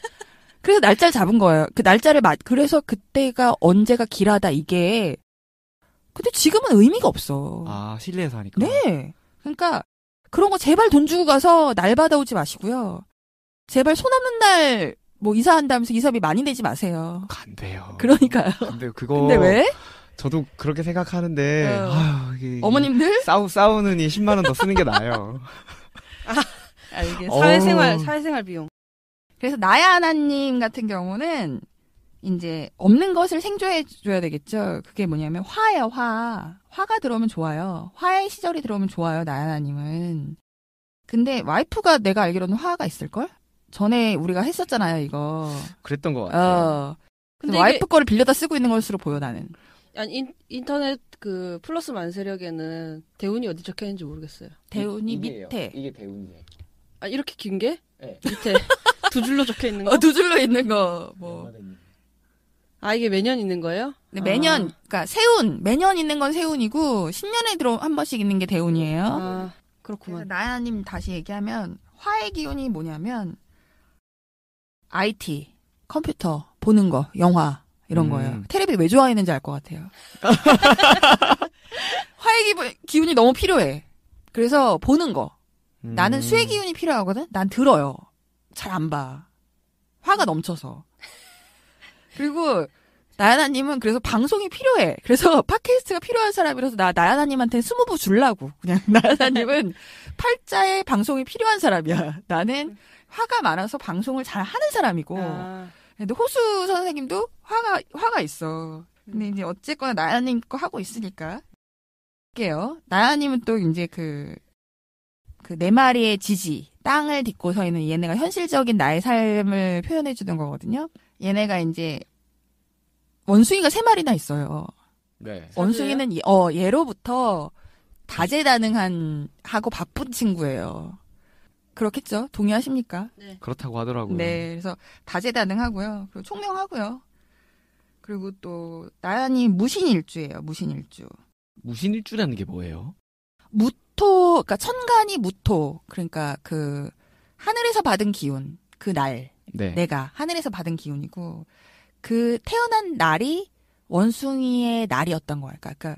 Speaker 1: 그래서 날짜를 잡은 거예요. 그 날짜를 그래서 그때가 언제가 길하다 이게. 근데 지금은 의미가 없어.
Speaker 2: 아 실내에서 하니까
Speaker 1: 네. 그러니까 그런 거 제발 돈 주고 가서 날 받아오지 마시고요. 제발 손 없는 날 뭐 이사한다면서 이사비 많이 내지 마세요.
Speaker 2: 안 돼요.
Speaker 1: 그러니까.
Speaker 2: 근데 그거
Speaker 1: 근데 왜?
Speaker 2: 저도 그렇게 생각하는데 이게
Speaker 1: 어머님들?
Speaker 2: 싸우느니 10만 원 더 쓰는 게 나아요.
Speaker 1: 알겠어.
Speaker 3: 사회생활 비용.
Speaker 1: 그래서 나야 하나님 같은 경우는 이제 없는 것을 생조해 줘야 되겠죠. 그게 뭐냐면 화예요, 화. 화가 들어오면 좋아요. 화의 시절이 들어오면 좋아요, 나야 하나님은. 근데 와이프가 내가 알기로는 화가 있을걸? 전에 우리가 했었잖아요, 이거.
Speaker 2: 그랬던 것 같아요.
Speaker 1: 근데
Speaker 3: 근데
Speaker 1: 와이프 거를 빌려다 쓰고 있는 것으로 보여, 나는.
Speaker 3: 아니 인터넷 그 플러스 만세력에는 대운이 어디 적혀 있는지 모르겠어요.
Speaker 1: 대운이 밑에.
Speaker 2: 이게 대운이에요.
Speaker 3: 아 이렇게 긴 게?
Speaker 2: 네.
Speaker 3: 밑에 두 줄로 적혀 있는 거?
Speaker 1: 두 줄로 있는 거, 뭐.
Speaker 3: 아 이게 매년 있는 거예요?
Speaker 1: 근데 매년, 그러니까 매년 있는 건 세운이고, 신년에 한 번씩 있는 게 대운이에요.
Speaker 3: 아
Speaker 1: 그래서
Speaker 3: 그렇구만.
Speaker 1: 나야님 다시 얘기하면, 화의 기운이 뭐냐면, IT, 컴퓨터, 보는 거, 영화, 이런 거예요. 테레비 왜 좋아했는지 알 것 같아요. 화의 기운이 너무 필요해. 그래서 보는 거. 나는 수의 기운이 필요하거든? 난 들어요. 잘 안 봐. 화가 넘쳐서. 그리고 나야나님은 그래서 방송이 필요해. 그래서 팟캐스트가 필요한 사람이라서 나야나님한테 20부 줄라고. 그냥 나야나님은 팔자에 방송이 필요한 사람이야. 나는 화가 많아서 방송을 잘 하는 사람이고. 근데 호수 선생님도 화가 있어. 근데 이제 어쨌거나 나야님 거 하고 있으니까. 할게요. 나야님은 또 이제 그 네 마리의 지지, 땅을 딛고 서 있는 얘네가 현실적인 나의 삶을 표현해주는 거거든요. 얘네가 이제, 원숭이가 3마리나 있어요.
Speaker 2: 네.
Speaker 1: 원숭이는, 얘로부터 다재다능하고 바쁜 친구예요. 그렇겠죠? 동의하십니까?
Speaker 3: 네.
Speaker 2: 그렇다고 하더라고요.
Speaker 1: 네, 그래서 다재다능하고요. 그리고 총명하고요. 그리고 또, 나연이 무신일주예요, 무신일주.
Speaker 2: 무신일주라는 게 뭐예요?
Speaker 1: 그러니까 천간이 무토. 그러니까 하늘에서 받은 기운. 그 날.
Speaker 2: 네.
Speaker 1: 내가 하늘에서 받은 기운이고, 그 태어난 날이 원숭이의 날이었던 거야. 그러니까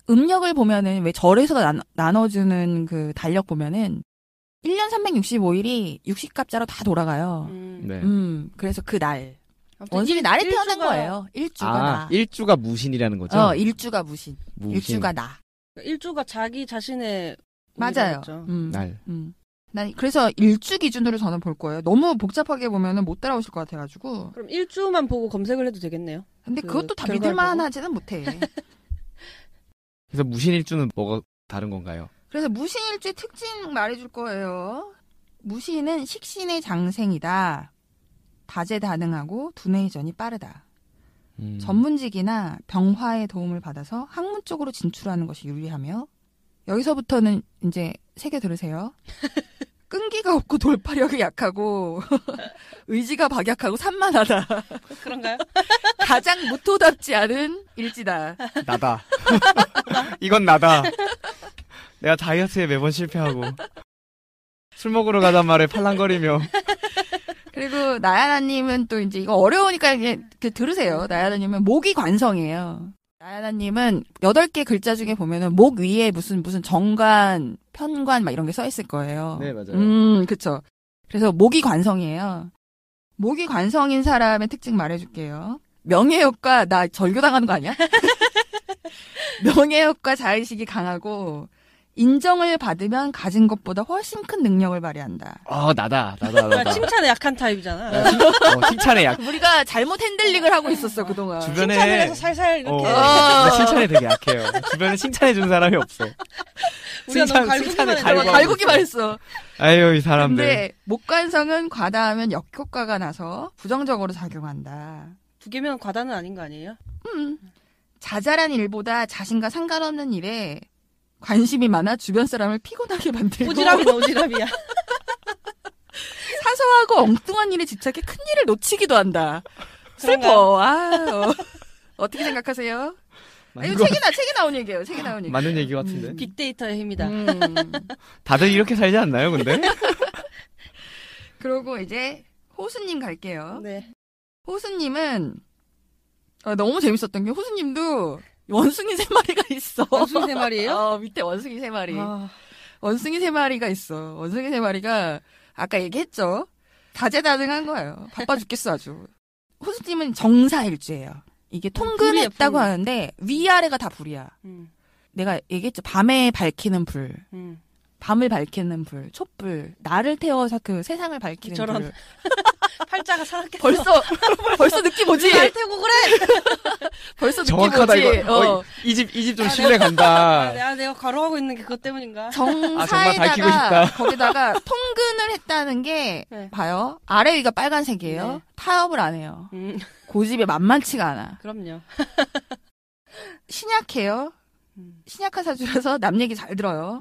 Speaker 1: 음력을 보면은 왜 절에서 나눠주는 그 달력 보면은 1년 365일이 60갑자로 다 돌아가요.
Speaker 2: 네.
Speaker 1: 그래서 그 날. 원숭이 날에 태어난 거예요. 일주가 나.
Speaker 2: 일주가 무신이라는 거죠?
Speaker 1: 일주가 무신. 일주가 나.
Speaker 3: 일주가 자기 자신의
Speaker 1: 맞아요.
Speaker 2: 날.
Speaker 1: 난 그래서 일주 기준으로 저는 볼 거예요. 너무 복잡하게 보면은 못 따라오실 것 같아가지고.
Speaker 3: 그럼 일주만 보고 검색을 해도 되겠네요.
Speaker 1: 근데 그것도 다
Speaker 3: 결과를
Speaker 1: 믿을만하지는 못해.
Speaker 2: 그래서 무신일주는 뭐가 다른 건가요?
Speaker 1: 그래서 무신일주의 특징 말해줄 거예요. 무신은 식신의 장생이다. 다재다능하고 두뇌전이 빠르다. 전문직이나 병화의 도움을 받아서 학문 쪽으로 진출하는 것이 유리하며, 여기서부터는 이제 새겨 들으세요. 끈기가 없고 돌파력이 약하고 의지가 박약하고 산만하다.
Speaker 3: 그런가요?
Speaker 1: 가장 무토답지 않은 일지다.
Speaker 2: 나다. 이건 나다. 내가 다이어트에 매번 실패하고 술 먹으러 가단 말에 팔랑거리며.
Speaker 1: 그리고 나야나님은 또 이제 이거 어려우니까 이게 들으세요. 나야나님은 목이 관성이에요. 나야나님은 8개 글자 중에 보면은 목 위에 무슨 정관, 편관 막 이런 게 써 있을 거예요.
Speaker 2: 네, 맞아요.
Speaker 1: 그쵸. 그래서 목이 관성이에요. 목이 관성인 사람의 특징 말해줄게요. 명예욕과, 나 절교당하는 거 아니야? 명예욕과 자의식이 강하고, 인정을 받으면 가진 것보다 훨씬 큰 능력을 발휘한다.
Speaker 2: 나다.
Speaker 3: 칭찬에 약한 타입이잖아.
Speaker 2: 칭찬에 약.
Speaker 1: 우리가 잘못 핸들링을 하고 있었어, 그동안.
Speaker 2: 주변에.
Speaker 3: 칭찬을 해서 살살 이렇게.
Speaker 2: 나 칭찬에 되게 약해요. 주변에 칭찬해준 사람이 없어.
Speaker 3: 우리가 너무
Speaker 1: 갈구기만 했어.
Speaker 2: 아유, 이 사람들.
Speaker 1: 근데 목관성은 과다하면 역효과가 나서 부정적으로 작용한다.
Speaker 3: 두 개면 과다는 아닌 거 아니에요?
Speaker 1: 자잘한 일보다 자신과 상관없는 일에 관심이 많아 주변 사람을 피곤하게 만들고
Speaker 3: 오지랖이다 오지랖이야.
Speaker 1: 사소하고 엉뚱한 일에 집착해 큰 일을 놓치기도 한다.
Speaker 3: 그런가요?
Speaker 1: 슬퍼. 어떻게 생각하세요?
Speaker 2: 맞는
Speaker 1: 이거
Speaker 2: 거-
Speaker 1: 책에 나온 얘기예요. 책에 나온 얘기.
Speaker 2: 맞는 얘기 같은데.
Speaker 3: 빅데이터의 힘이다.
Speaker 2: 다들 이렇게 살지 않나요, 근데?
Speaker 1: 그러고 이제 호수님 갈게요.
Speaker 3: 네.
Speaker 1: 호수님은 너무 재밌었던 게 호수님도 원숭이 3마리가 있어.
Speaker 3: 원숭이 3마리예요?
Speaker 1: 밑에 원숭이 3마리.
Speaker 3: 아,
Speaker 1: 원숭이 3마리가 있어. 원숭이 3마리가 아까 얘기했죠. 다재다능한 거예요. 바빠 죽겠어 아주. 호수님은 정사일주예요. 이게 통근했다고
Speaker 3: 불이야, 불.
Speaker 1: 하는데 위아래가 다 불이야.
Speaker 3: 음,
Speaker 1: 내가 얘기했죠. 밤에 밝히는 불.
Speaker 3: 음.
Speaker 1: 밤을 밝히는 불, 촛불, 나를 태워서 그 세상을 밝히는
Speaker 3: 저런.
Speaker 1: 불.
Speaker 3: 팔자가 살았겠어.
Speaker 1: 벌써 느낌 오지?
Speaker 3: 날 태고 그래.
Speaker 1: 벌써 느낌
Speaker 2: 정확하다,
Speaker 1: 오지?
Speaker 2: 이거. 이 집 좀 신뢰
Speaker 3: 아,
Speaker 2: 간다.
Speaker 3: 내가 과로하고 있는 게 그것 때문인가?
Speaker 2: 정말 밝히고
Speaker 1: 정사에다가
Speaker 2: 싶다.
Speaker 1: 거기다가 통근을 했다는 게
Speaker 3: 네.
Speaker 1: 봐요. 아래 위가 빨간색이에요.
Speaker 3: 네.
Speaker 1: 타협을 안 해요.
Speaker 3: 음,
Speaker 1: 고집에 만만치가 않아.
Speaker 3: 그럼요.
Speaker 1: 신약해요. 신약한 사주라서 남 얘기 잘 들어요.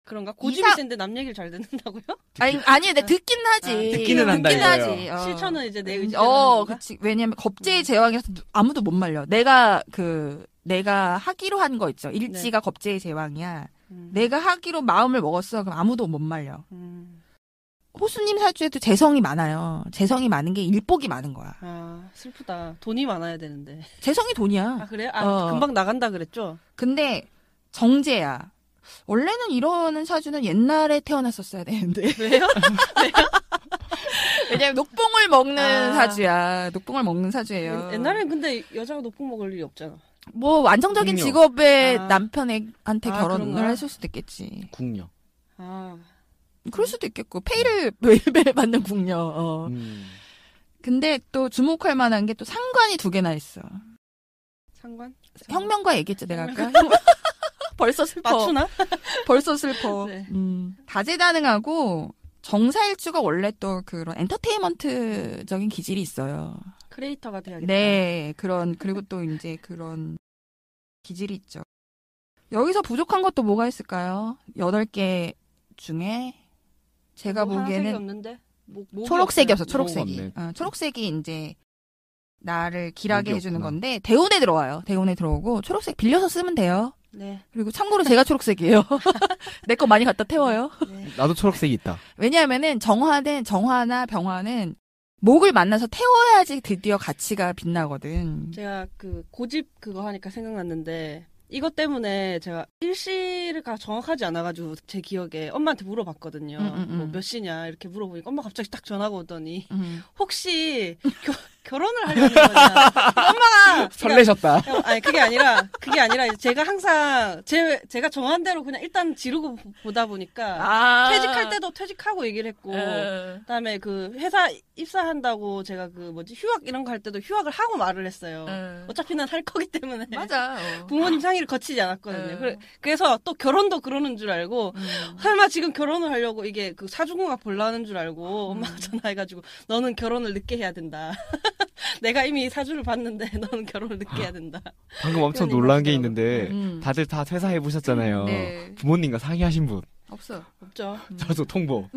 Speaker 3: 그런가? 고집이
Speaker 1: 이상-
Speaker 3: 센데 남 얘기를 잘 듣는다고요?
Speaker 1: 아니, 근데 듣긴 하지.
Speaker 2: 듣기는 한다,
Speaker 1: 듣긴
Speaker 2: 이거예요.
Speaker 1: 하지.
Speaker 3: 실천은 이제 내 의지대로 하는 건가?
Speaker 1: 그치. 왜냐면 겁제의 제왕이라서 아무도 못 말려. 내가 하기로 한 거 있죠. 일지가 겁제의 제왕이야. 내가 하기로 마음을 먹었어. 그럼 아무도 못 말려. 호수님 사주에도 재성이 많아요. 재성이 많은 게 일복이 많은 거야.
Speaker 3: 아, 슬프다. 돈이 많아야 되는데.
Speaker 1: 재성이 돈이야.
Speaker 3: 아, 그래요?
Speaker 1: 어.
Speaker 3: 금방 나간다 그랬죠?
Speaker 1: 근데 정제야. 원래는 이러는 사주는 옛날에 태어났었어야 되는데.
Speaker 3: 왜요?
Speaker 1: 왜냐면 녹봉을 먹는
Speaker 3: 아.
Speaker 1: 사주야. 녹봉을 먹는 사주예요.
Speaker 3: 옛날엔 근데 여자가 높은 먹을 일이 없잖아.
Speaker 1: 뭐 안정적인
Speaker 2: 궁녀.
Speaker 1: 직업의
Speaker 3: 아.
Speaker 1: 남편한테 결혼을
Speaker 3: 그런가?
Speaker 1: 했을 수도 있겠지.
Speaker 2: 궁녀.
Speaker 3: 아,
Speaker 1: 그럴 수도 있겠고 페이를 매일매일 받는 궁녀. 근데 또 주목할 만한 게 또 상관이 2개나 있어.
Speaker 3: 상관?
Speaker 1: 혁명과 얘기했죠 내가 아까. 벌써 슬퍼.
Speaker 3: 맞추나?
Speaker 1: 벌써 슬퍼.
Speaker 3: 네.
Speaker 1: 다재다능하고 정사일주가 원래 또 그런 엔터테인먼트적인 기질이 있어요.
Speaker 3: 크리에이터가 돼야겠다.
Speaker 1: 네, 그리고 또 이제 그런 기질이 있죠. 여기서 부족한 것도 뭐가 있을까요? 8개 중에 제가
Speaker 3: 뭐 하나색이
Speaker 1: 보기에는
Speaker 3: 없는데? 목이
Speaker 1: 초록색이 없어,
Speaker 3: 없어요.
Speaker 1: 초록색이.
Speaker 2: 없네.
Speaker 1: 초록색이 이제 나를 길하게
Speaker 2: 목이
Speaker 1: 해주는
Speaker 2: 없구나.
Speaker 1: 건데 대운에 들어와요. 대운에 들어오고 초록색 빌려서 쓰면 돼요.
Speaker 3: 네.
Speaker 1: 그리고 참고로 제가 초록색이에요. 내 거 많이 갖다 태워요.
Speaker 3: 네.
Speaker 2: 나도 초록색이 있다.
Speaker 1: 왜냐하면은 정화나 병화는 목을 만나서 태워야지 드디어 가치가 빛나거든.
Speaker 3: 제가 그 고집 그거 하니까 생각났는데 이것 때문에 제가 일시가 정확하지 않아가지고 제 기억에 엄마한테 물어봤거든요. 뭐 몇 시냐 이렇게 물어보니까 엄마 갑자기 딱 전화가 오더니 혹시 결혼을 하려는 거냐? 엄마가
Speaker 2: 설레셨다.
Speaker 3: 아니 그게 아니라 제가 항상 제가 정한 대로 그냥 일단 지르고 보다 보니까 퇴직할 때도 퇴직하고 얘기를 했고 그다음에 그 회사 입사한다고 제가 그 휴학 이런 거 할 때도 휴학을 하고 말을 했어요. 어차피 난 할 거기 때문에.
Speaker 1: 맞아.
Speaker 3: 부모님 상의를 거치지 않았거든요. 그래서 또 결혼도 그러는 줄 알고 설마 지금 결혼을 하려고 이게 그 사주궁합 볼라는 줄 알고 엄마가 전화해가지고 너는 결혼을 늦게 해야 된다. 내가 이미 사주를 봤는데 너는 결혼을 늦게 해야 된다.
Speaker 2: 방금 엄청
Speaker 3: 그런
Speaker 2: 놀란 게
Speaker 3: 얘기
Speaker 2: 있는데 다들 다 퇴사해 보셨잖아요.
Speaker 1: 네.
Speaker 2: 부모님과 상의하신 분.
Speaker 1: 없어.
Speaker 3: 없죠.
Speaker 2: 저도 통보.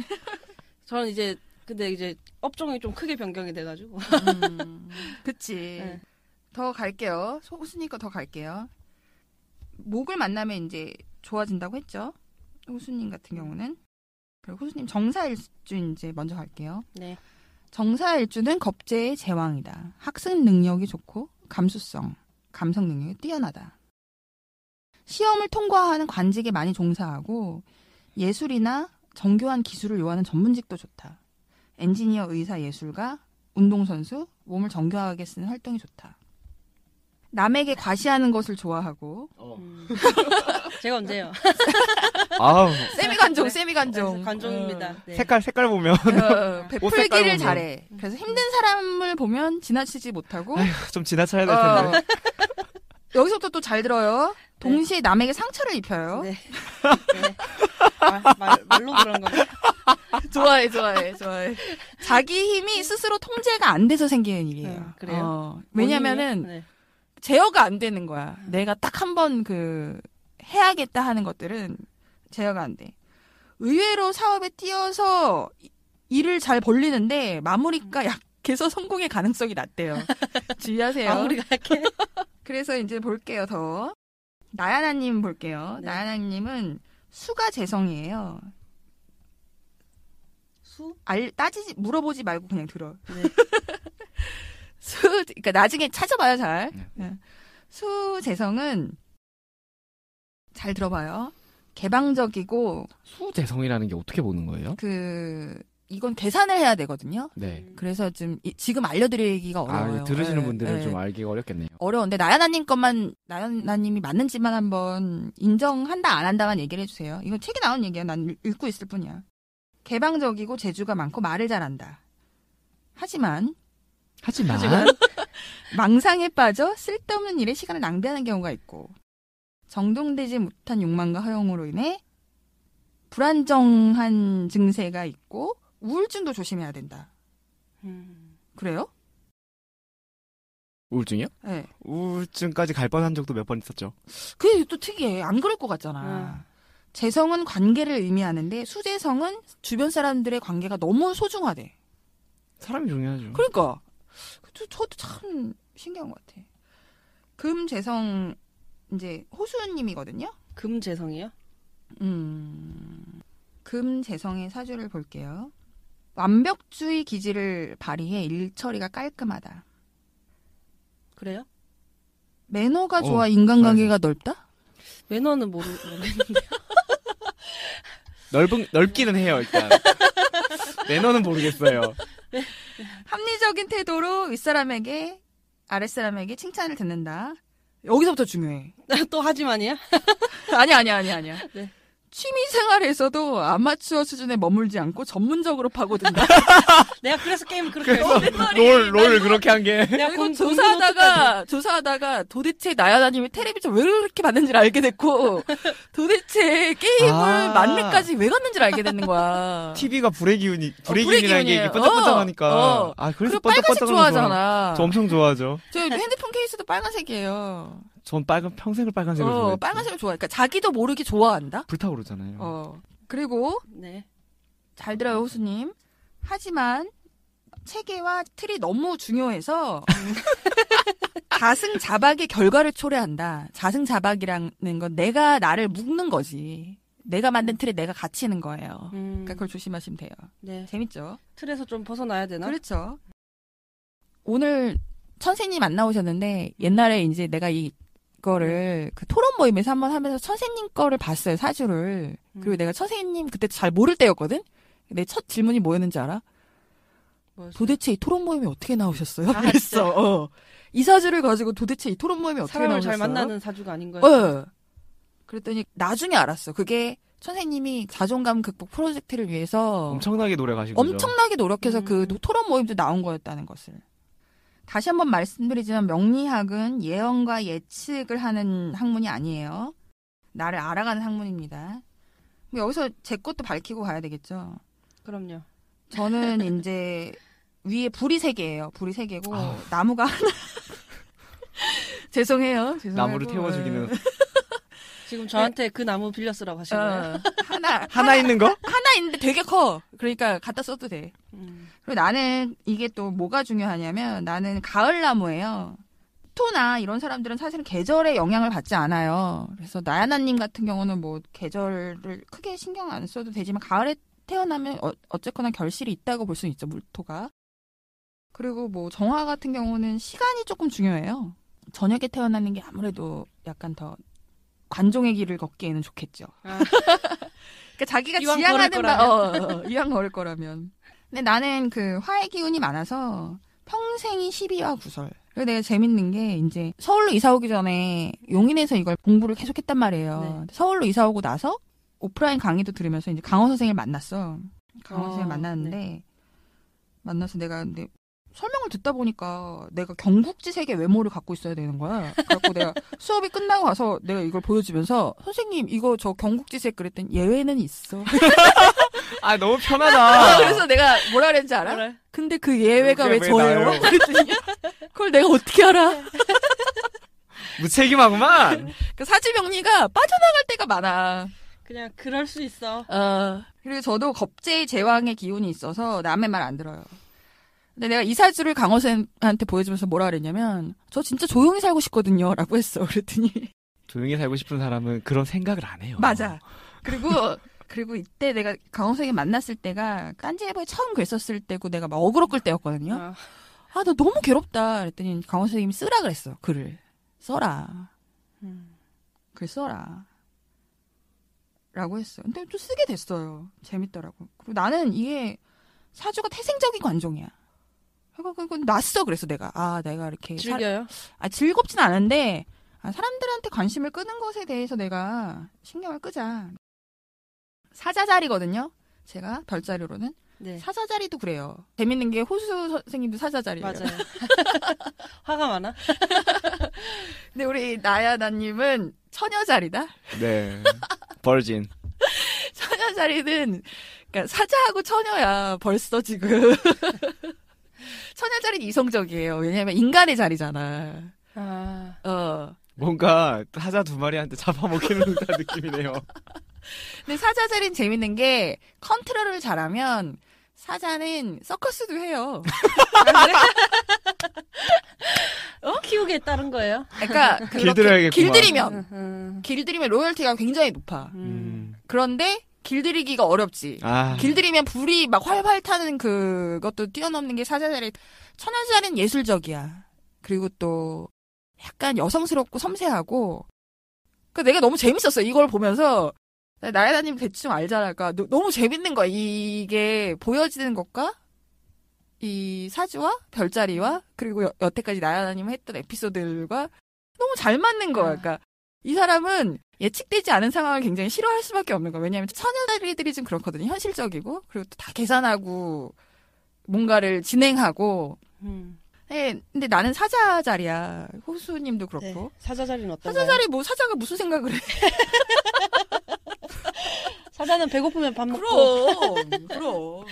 Speaker 3: 저는 이제 근데 이제 업종이 좀 크게 변경이 돼가지고.
Speaker 1: 그치.
Speaker 3: 네.
Speaker 1: 더 갈게요. 호수님 거 더 갈게요. 목을 만나면 이제 좋아진다고 했죠. 호수님 같은 경우는. 그리고 호수님 정사일주 이제 먼저 갈게요.
Speaker 3: 네.
Speaker 1: 정사일주는 겁제의 제왕이다. 학습 능력이 좋고 감수성, 감성 능력이 뛰어나다. 시험을 통과하는 관직에 많이 종사하고 예술이나 정교한 기술을 요하는 전문직도 좋다. 엔지니어, 의사, 예술가, 운동선수, 몸을 정교하게 쓰는 활동이 좋다. 남에게 과시하는 것을 좋아하고
Speaker 3: 제가 언제요?
Speaker 2: 아우,
Speaker 1: 세미관종.
Speaker 3: 관종입니다. 네.
Speaker 2: 색깔 보면 색깔
Speaker 1: 베풀기를
Speaker 2: 보면.
Speaker 1: 잘해. 그래서 힘든 사람을 보면 지나치지 못하고
Speaker 2: 좀 지나쳐야 될 텐데.
Speaker 1: 여기서부터 또 잘 들어요. 동시에 남에게 상처를 입혀요.
Speaker 3: 네. 네. 말로 그런 거.
Speaker 1: 좋아해. 자기 힘이 스스로 통제가 안 돼서 생기는 일이에요.
Speaker 3: 그래요?
Speaker 1: 왜냐면은
Speaker 3: 네.
Speaker 1: 제어가 안 되는 거야. 내가 딱 한 번 해야겠다 하는 것들은 제어가 안 돼. 의외로 사업에 뛰어서 일을 잘 벌리는데 마무리가 약해서 성공의 가능성이 낮대요. 주의하세요.
Speaker 3: 마무리가 약해.
Speaker 1: 그래서 이제 볼게요, 더. 나야나님 볼게요.
Speaker 3: 네.
Speaker 1: 나야나님은 수가 재성이에요.
Speaker 3: 수?
Speaker 1: 물어보지 말고 그냥 들어.
Speaker 3: 네.
Speaker 1: 그러니까 나중에 찾아봐요, 잘. 네. 수 재성은 잘 들어봐요. 개방적이고
Speaker 2: 수재성이라는 게 어떻게 보는 거예요?
Speaker 1: 이건 계산을 해야 되거든요.
Speaker 2: 네.
Speaker 1: 그래서 지금 알려드리기가 어려워요.
Speaker 2: 들으시는 분들은 좀 알기가 어렵겠네요.
Speaker 1: 어려운데 나야나님이 맞는지만 한번 인정한다 안 한다만 얘기를 해주세요. 이건 책에 나온 얘기야. 난 읽고 있을 뿐이야. 개방적이고 재주가 많고 말을 잘한다. 하지만 망상에 빠져 쓸데없는 일에 시간을 낭비하는 경우가 있고 정돈되지 못한 욕망과 허용으로 인해 불안정한 증세가 있고 우울증도 조심해야 된다. 그래요?
Speaker 2: 우울증이요?
Speaker 1: 네.
Speaker 2: 우울증까지 갈 뻔한 적도 몇 번 있었죠.
Speaker 1: 그게 또 특이해. 안 그럴 것 같잖아. 재성은 관계를 의미하는데 수재성은 주변 사람들의 관계가 너무 소중하대.
Speaker 2: 사람이 중요하죠.
Speaker 1: 그러니까 저도 참 신기한 것 같아. 금재성 이제 호수님이거든요.
Speaker 3: 금재성이요?
Speaker 1: 금재성의 사주를 볼게요. 완벽주의 기질을 발휘해 일처리가 깔끔하다.
Speaker 3: 그래요?
Speaker 1: 매너가 좋아 인간관계가 넓다?
Speaker 3: 매너는 모르겠는데요.
Speaker 2: 넓기는 해요, 일단. 매너는 모르겠어요.
Speaker 1: 합리적인 태도로 윗사람에게 아랫사람에게 칭찬을 듣는다. 여기서부터 중요해.
Speaker 3: 또 하지만이야?
Speaker 1: 아니야.
Speaker 3: 네.
Speaker 1: 취미 생활에서도 아마추어 수준에 머물지 않고 전문적으로 파고든다.
Speaker 3: 내가 그래서 게임을 그렇게
Speaker 2: 그래서 롤을 그렇게 한 게.
Speaker 1: 그리고 조사하다가 도대체 나야나님이 텔레비전 왜 이렇게 봤는지를 알게 됐고 도대체 게임을 만렙까지 왜 갔는지를 알게 되는 거야.
Speaker 2: TV가 불의 기운이라는 게 번쩍번쩍하니까. 그래서
Speaker 1: 빨간색 좋아하잖아.
Speaker 2: 저 엄청 좋아하죠.
Speaker 1: 저 핸드폰 케이스도 빨간색이에요.
Speaker 2: 전 평생을 빨간색을 좋아해요.
Speaker 1: 빨간색을 좋아해. 그러니까 자기도 모르게 좋아한다.
Speaker 2: 불타오르잖아요.
Speaker 1: 그리고
Speaker 3: 네.
Speaker 1: 잘 들어요, 호수님. 하지만 체계와 틀이 너무 중요해서 자승자박의 결과를 초래한다. 자승자박이라는 건 내가 나를 묶는 거지. 내가 만든 틀에 내가 갇히는 거예요. 그러니까 그걸 조심하시면 돼요.
Speaker 3: 네.
Speaker 1: 재밌죠?
Speaker 3: 틀에서 좀 벗어나야 되나?
Speaker 1: 그렇죠. 오늘 천세님 안 나오셨는데 옛날에 이제 내가 이거를 그 토론 모임에서 한번 하면서 천세님 거를 봤어요, 사주를. 그리고 내가 천세님 그때 잘 모를 때였거든? 내 첫 질문이 뭐였는지 알아?
Speaker 3: 뭐였어요?
Speaker 1: 도대체 이 토론 모임에 어떻게 나오셨어요? 그랬어. 이 사주를 가지고 도대체 이 토론 모임에 어떻게
Speaker 3: 사람을
Speaker 1: 나오셨어요?
Speaker 3: 잘 만나는 사주가 아닌 거예요?
Speaker 1: 그랬더니 나중에 알았어. 그게 천세님이 자존감 극복 프로젝트를 위해서
Speaker 2: 엄청나게 노력하신 거죠.
Speaker 1: 엄청나게 노력해서 그 토론 모임도 나온 거였다는 것을. 다시 한번 말씀드리지만 명리학은 예언과 예측을 하는 학문이 아니에요. 나를 알아가는 학문입니다. 여기서 제 것도 밝히고 가야 되겠죠.
Speaker 3: 그럼요.
Speaker 1: 저는 이제 위에 불이 3개예요. 불이 3개고 나무가 하나. 죄송해요.
Speaker 2: 나무를 태워주기는.
Speaker 1: 네.
Speaker 3: 지금 저한테 그 나무 빌려 쓰라고 하신 거예요?
Speaker 2: 하나 있는 거?
Speaker 1: 하나 있는데 되게 커. 그러니까 갖다 써도 돼. 그리고 나는 이게 또 뭐가 중요하냐면 나는 가을나무예요. 토나 이런 사람들은 사실은 계절에 영향을 받지 않아요. 그래서 나야나님 같은 경우는 뭐 계절을 크게 신경 안 써도 되지만 가을에 태어나면 어쨌거나 결실이 있다고 볼 수 있죠. 물토가. 그리고 뭐 정화 같은 경우는 시간이 조금 중요해요. 저녁에 태어나는 게 아무래도 약간 더 관종의 길을 걷기에는 좋겠죠. 그러니까 자기가 지향하는 이왕 걸을 거라면. 근데 나는 그 화의 기운이 많아서 평생이 12화 구설. 그리고 내가 재밌는 게 이제 서울로 이사 오기 전에 용인에서 이걸 공부를 계속 했단 말이에요. 네. 서울로 이사 오고 나서 오프라인 강의도 들으면서 이제 강원 선생님을 만났어. 강원 선생님을 만났는데 네. 만나서 내가 근데 설명을 듣다 보니까 내가 경국지색의 외모를 갖고 있어야 되는 거야. 그래갖고 내가 수업이 끝나고 가서 내가 이걸 보여주면서 선생님 이거 저 경국지색 그랬더니 예외는 있어.
Speaker 2: 아, 너무 편하다.
Speaker 1: 그래서 내가 뭐라 그랬는지 알아?
Speaker 3: 그래.
Speaker 1: 근데 그 예외가 왜
Speaker 2: 왜
Speaker 1: 저예요?
Speaker 2: 나요?
Speaker 1: 그랬더니 그걸 내가 어떻게 알아?
Speaker 2: 무책임하구만.
Speaker 1: 그 사주명리가 빠져나갈 때가 많아.
Speaker 3: 그냥 그럴 수 있어.
Speaker 1: 그리고 저도 겁제의 제왕의 기운이 있어서 남의 말 안 들어요. 근데 내가 이 사주를 강호쌤한테 보여주면서 뭐라 그랬냐면 저 진짜 조용히 살고 싶거든요 라고 했어. 그랬더니
Speaker 2: 조용히 살고 싶은 사람은 그런 생각을 안 해요.
Speaker 1: 맞아. 그리고 이때 내가 강호쌤이 만났을 때가 딴지일보에 처음 글 썼을 때고 내가 막 어그로 끌 때였거든요. 아, 너 너무 괴롭다. 그랬더니 강호쌤이 쓰라 그랬어. 글을. 써라. 글 써라. 라고 했어. 근데 또 쓰게 됐어요. 재밌더라고. 그리고 나는 이게 사주가 태생적인 관종이야. 그거 놨어. 그래서 내가 이렇게
Speaker 3: 즐겨요?
Speaker 1: 즐겁진 않은데 사람들한테 관심을 끄는 것에 대해서 내가 신경을 끄자. 사자자리거든요. 제가 별자리로는
Speaker 3: 네.
Speaker 1: 사자자리도 그래요. 재밌는 게 호수 선생님도 사자자리예요.
Speaker 3: 맞아요. 화가 많아?
Speaker 1: 근데 우리 나야나님은 처녀자리다.
Speaker 2: 네. 버진.
Speaker 1: 처녀자리는 그러니까 사자하고 처녀야 벌써 지금. 처녀자리는 이성적이에요. 왜냐하면 인간의 자리잖아.
Speaker 2: 뭔가 사자 두 마리한테 잡아먹히는 듯한 느낌이네요.
Speaker 1: 근데 사자자리는 재밌는 게 컨트롤을 잘하면 사자는 서커스도 해요.
Speaker 3: 키우기에 따른 거예요?
Speaker 1: 그러니까
Speaker 2: 길들여야겠구만.
Speaker 1: 길들이면 로열티가 굉장히 높아. 그런데 길들이기가 어렵지. 길들이면 불이 막 활활 타는 그것도 뛰어넘는 게 사자자리. 처녀자리는 예술적이야. 그리고 또 약간 여성스럽고 섬세하고. 그 내가 너무 재밌었어. 이걸 보면서. 나야나님 대충 알잖아. 그러니까 너무 재밌는 거야. 이게 보여지는 것과 이 사주와 별자리와 그리고 여태까지 나야나님 했던 에피소드들과 너무 잘 맞는 거야. 그러니까 이 사람은 예측되지 않은 상황을 굉장히 싫어할 수밖에 없는 거야. 왜냐하면 처녀자리들이 좀 그렇거든요. 현실적이고 그리고 또 다 계산하고 뭔가를 진행하고. 네, 근데 나는 사자자리야. 호수님도 그렇고.
Speaker 3: 네, 사자자리는 어떤가요?
Speaker 1: 사자자리 뭐 사자가 무슨 생각을 해?
Speaker 3: 사자는 배고프면 밥 먹고.
Speaker 1: 그럼.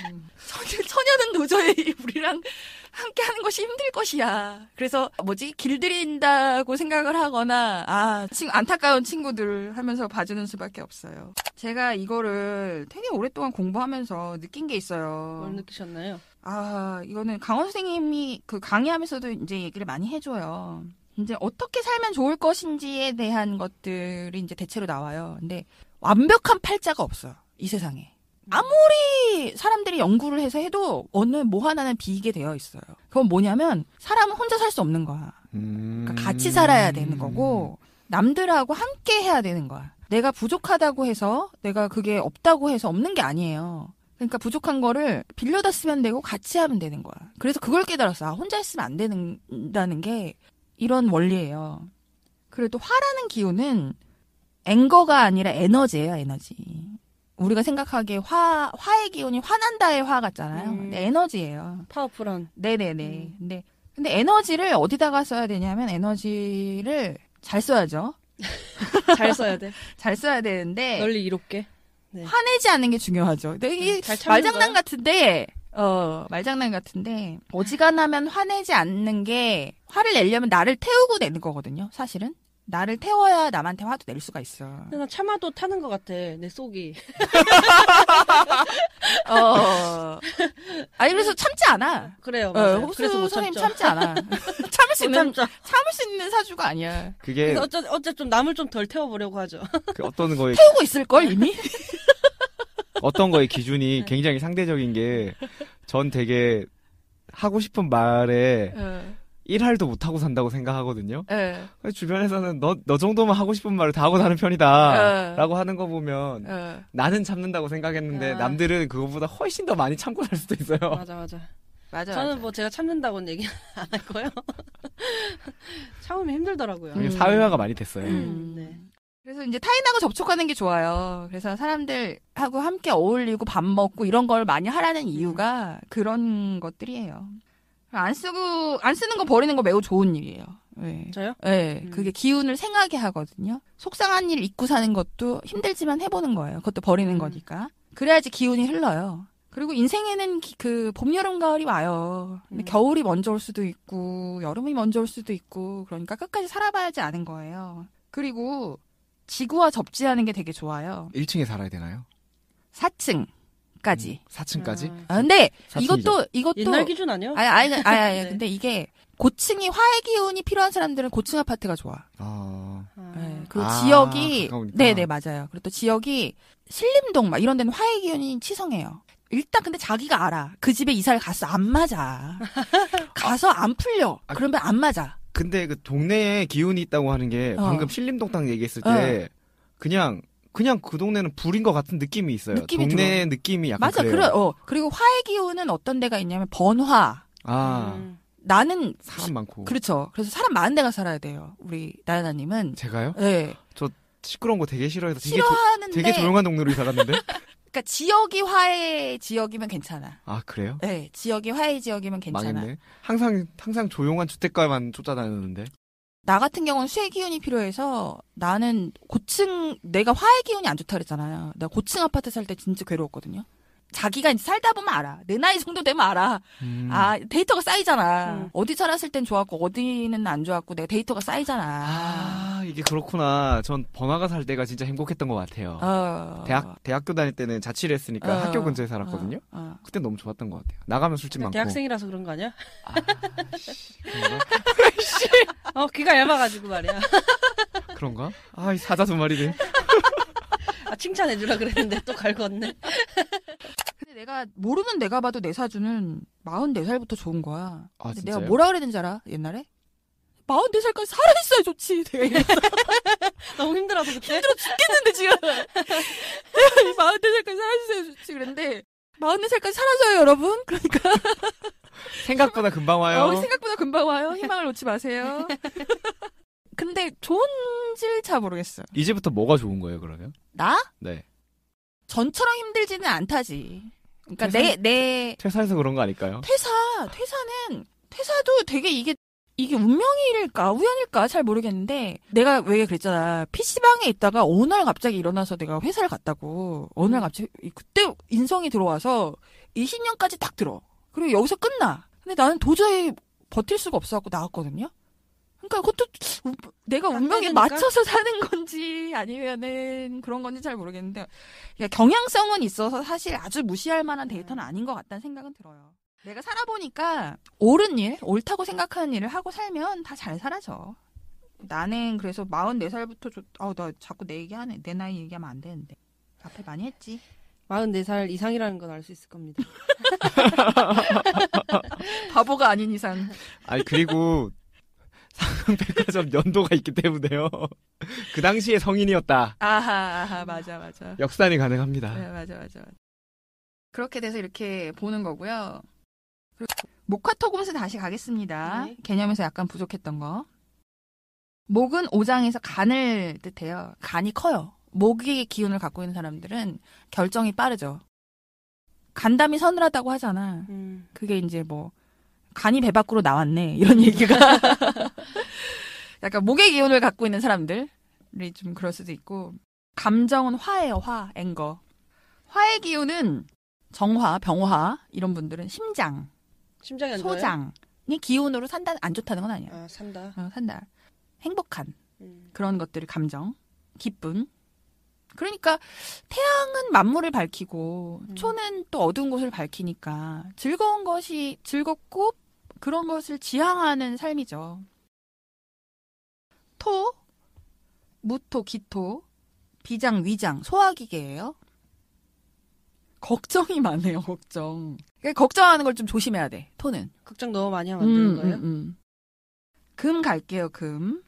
Speaker 1: 처녀는 도저히 우리랑 함께 하는 것이 힘들 것이야. 그래서 길들인다고 생각을 하거나 안타까운 친구들 하면서 봐주는 수밖에 없어요. 제가 이거를 되게 오랫동안 공부하면서 느낀 게 있어요.
Speaker 3: 뭘 느끼셨나요?
Speaker 1: 이거는 강원 선생님이 그 강의하면서도 이제 얘기를 많이 해줘요. 이제 어떻게 살면 좋을 것인지에 대한 것들이 이제 대체로 나와요. 근데 완벽한 팔자가 없어요. 이 세상에. 아무리 사람들이 연구를 해서 해도 어느 뭐 하나는 비게 되어 있어요. 그건 뭐냐면 사람은 혼자 살 수 없는 거야. 그러니까 같이 살아야 되는 거고 남들하고 함께 해야 되는 거야. 내가 부족하다고 해서 내가 그게 없다고 해서 없는 게 아니에요. 그러니까 부족한 거를 빌려다 쓰면 되고 같이 하면 되는 거야. 그래서 그걸 깨달았어. 혼자 했으면 안 된다는 게 이런 원리예요. 그리고 또 화라는 기운은 앵거가 아니라 에너지예요. 에너지. 우리가 생각하기에 화의 기운이 화난다의 화 같잖아요. 근데 에너지예요.
Speaker 3: 파워풀한.
Speaker 1: 네네네. 근데 에너지를 어디다가 써야 되냐면 에너지를 잘 써야죠.
Speaker 3: 잘 써야 돼.
Speaker 1: 잘 써야 되는데
Speaker 3: 널리 이롭게.
Speaker 1: 네. 화내지 않는 게 중요하죠. 근데 이게 말장난 같은데 어지간하면 화내지 않는 게 화를 내려면 나를 태우고 내는 거거든요. 사실은. 나를 태워야 남한테 화도 낼 수가 있어.
Speaker 3: 근데 나 참아도 타는 것 같아. 내 속이.
Speaker 1: 그래서 참지 않아.
Speaker 3: 그래요. 맞아요.
Speaker 1: 호수 선생님 참지 않아. 참을 수 있는 사주가 아니야.
Speaker 2: 그게
Speaker 3: 어째 좀 남을 좀 덜 태워보려고 하죠.
Speaker 2: 어떤 거에
Speaker 1: 태우고 있을 걸 이미.
Speaker 2: 어떤 거의 기준이 굉장히 상대적인 게 전 되게 하고 싶은 말에 1할도 못하고 산다고 생각하거든요. 주변에서는 너 정도만 하고 싶은 말을 다 하고 사는 편이다 라고 하는 거 보면 나는 참는다고 생각했는데 남들은 그거보다 훨씬 더 많이 참고 살 수도 있어요.
Speaker 3: 맞아. 저는 뭐 제가 참는다고는 얘기 안 할 거예요. 참으면 힘들더라고요.
Speaker 2: 사회화가 많이 됐어요.
Speaker 3: 네.
Speaker 1: 그래서 이제 타인하고 접촉하는 게 좋아요. 그래서 사람들하고 함께 어울리고 밥 먹고 이런 걸 많이 하라는 이유가 그런 것들이에요. 안 쓰는 거 버리는 거 매우 좋은 일이에요. 네.
Speaker 3: 저요?
Speaker 1: 네. 그게 기운을 생하게 하거든요. 속상한 일 잊고 사는 것도 힘들지만 해보는 거예요. 그것도 버리는 거니까. 그래야지 기운이 흘러요. 그리고 인생에는 그 봄, 여름, 가을이 와요. 근데 겨울이 먼저 올 수도 있고 여름이 먼저 올 수도 있고 그러니까 끝까지 살아봐야지 아는 거예요. 그리고 지구와 접지하는 게 되게 좋아요.
Speaker 2: 1층에 살아야 되나요?
Speaker 1: 4층까지.
Speaker 2: 4층까지?
Speaker 1: 근데
Speaker 2: 4층이죠.
Speaker 1: 이것도
Speaker 3: 옛날 기준 아니야?
Speaker 1: 아니.
Speaker 3: 네.
Speaker 1: 근데 이게 고층이 화해 기운이 필요한 사람들은 고층 아파트가 좋아. 네, 그리고 지역이
Speaker 2: 가까우니까.
Speaker 1: 네네 맞아요. 그리고 또 지역이 신림동 막 이런 데는 화해 기운이 치성해요. 일단 근데 자기가 알아. 그 집에 이사를 갔어. 안 맞아. 가서 안 풀려. 그러면 안 맞아.
Speaker 2: 근데 그 동네에 기운이 있다고 하는 게 방금 신림동 땅 얘기했을 때 그냥 그 동네는 불인 것 같은 느낌이 있어요.
Speaker 1: 느낌이
Speaker 2: 동네
Speaker 1: 들어.
Speaker 2: 느낌이 약간
Speaker 1: 맞아.
Speaker 2: 그래요.
Speaker 1: 그리고 화해 기운은 어떤 데가 있냐면 번화. 나는
Speaker 2: 사람 많고.
Speaker 1: 그렇죠. 그래서 사람 많은 데가 살아야 돼요. 우리 나연아님은.
Speaker 2: 제가요?
Speaker 1: 네.
Speaker 2: 저 시끄러운 거 되게 싫어해서
Speaker 1: 싫어하는데
Speaker 2: 되게 조용한 동네로 이사 갔는데.
Speaker 1: 그러니까 지역이 화해 지역이면 괜찮아.
Speaker 2: 아 그래요?
Speaker 1: 네, 지역이 화해 지역이면 괜찮아.
Speaker 2: 망했네. 항상 조용한 주택가만 쫓아다녔는데.
Speaker 1: 나 같은 경우는 수혜 기운이 필요해서 나는 고층 내가 화해 기운이 안 좋다 그랬잖아요. 내가 고층 아파트 살 때 진짜 괴로웠거든요. 자기가 이제 살다 보면 알아. 내 나이 정도 되면 알아. 아, 데이터가 쌓이잖아. 어디 살았을 땐 좋았고 어디는 안 좋았고 내가 데이터가 쌓이잖아.
Speaker 2: 아 이게 그렇구나. 전 번화가 살 때가 진짜 행복했던 것 같아요. 대학교 다닐 때는 자취를 했으니까 학교 근처에 살았거든요. 그때 너무 좋았던 것 같아요. 나가면 술집 많고.
Speaker 3: 대학생이라서 그런 거 아니야?
Speaker 2: 그런가?
Speaker 3: 귀가 얇아가지고 말이야.
Speaker 2: 그런가? 이 사자 두 마리네.
Speaker 3: 칭찬해주라 그랬는데 또 갈궜네.
Speaker 1: 근데 내가 모르는 내가 봐도 내 사주는 44살부터 좋은 거야. 근데
Speaker 2: 진짜요?
Speaker 1: 내가 뭐라 그랬는지 알아? 옛날에? 44살까지 살아있어야 좋지. 내가 이랬어.
Speaker 3: 너무 힘들어서 그때?
Speaker 1: 힘들어 죽겠는데 지금. 44살까지 살아있어야 좋지. 그랬는데 44살까지 살아서요 여러분. 그러니까
Speaker 2: 생각보다 금방 와요.
Speaker 1: 생각보다 금방 와요. 희망을 놓지 마세요. 근데 좋은지를 잘 모르겠어.
Speaker 2: 이제부터 뭐가 좋은 거예요 그러면?
Speaker 1: 나?
Speaker 2: 네.
Speaker 1: 전처럼 힘들지는 않다지. 그러니까 내
Speaker 2: 퇴사해서 그런 거 아닐까요?
Speaker 1: 퇴사도 되게 이게 운명일까 우연일까 잘 모르겠는데 내가 왜 그랬잖아. PC방에 있다가 어느 날 갑자기 일어나서 내가 회사를 갔다고. 어느 날 갑자기 그때 인성이 들어와서 20년까지 딱 들어. 그리고 여기서 끝나. 근데 나는 도저히 버틸 수가 없어갖고 나왔거든요. 그러니까 그것도 내가 운명에
Speaker 3: 되니까?
Speaker 1: 맞춰서 사는 건지 아니면은 그런 건지 잘 모르겠는데 그러니까 경향성은 있어서 사실 아주 무시할 만한 데이터는 아닌 것 같다는 생각은 들어요. 내가 살아보니까 옳다고 생각하는 일을 하고 살면 다 잘 살아져. 나는 그래서 44살부터 나 자꾸 내 얘기하네. 내 나이 얘기하면 안 되는데. 앞에 많이 했지.
Speaker 3: 44살 이상이라는 건 알 수 있을 겁니다.
Speaker 1: 바보가 아닌 이상.
Speaker 2: 그리고 상백화점 연도가 있기 때문에요. 그 당시에 성인이었다.
Speaker 1: 아하, 맞아.
Speaker 2: 역산이 가능합니다.
Speaker 1: 네, 맞아. 그렇게 돼서 이렇게 보는 거고요. 그리고 목화토금수 다시 가겠습니다.
Speaker 3: 네.
Speaker 1: 개념에서 약간 부족했던 거. 목은 오장에서 간을 뜻해요. 간이 커요. 목의 기운을 갖고 있는 사람들은 결정이 빠르죠. 간담이 서늘하다고 하잖아. 그게 이제 뭐 간이 배 밖으로 나왔네 이런 얘기가 약간 목의 기운을 갖고 있는 사람들이 좀 그럴 수도 있고 감정은 화예요. 앵거. 화의 기운은 정화, 병화 이런 분들은 심장이
Speaker 3: 심장이 안 좋아요?
Speaker 1: 소장이 기운으로 산다 안 좋다는 건 아니야.
Speaker 3: 산다.
Speaker 1: 산다. 행복한 그런 것들을 감정, 기쁨. 그러니까 태양은 만물을 밝히고 초는 또 어두운 곳을 밝히니까 즐겁고 그런 것을 지향하는 삶이죠. 토, 무토, 기토, 비장, 위장, 소화기계예요. 걱정이 많네요. 그러니까 걱정하는 걸 좀 조심해야 돼. 토는.
Speaker 3: 걱정 너무 많이 하면 안 되는 거예요?
Speaker 1: 금 갈게요. 금.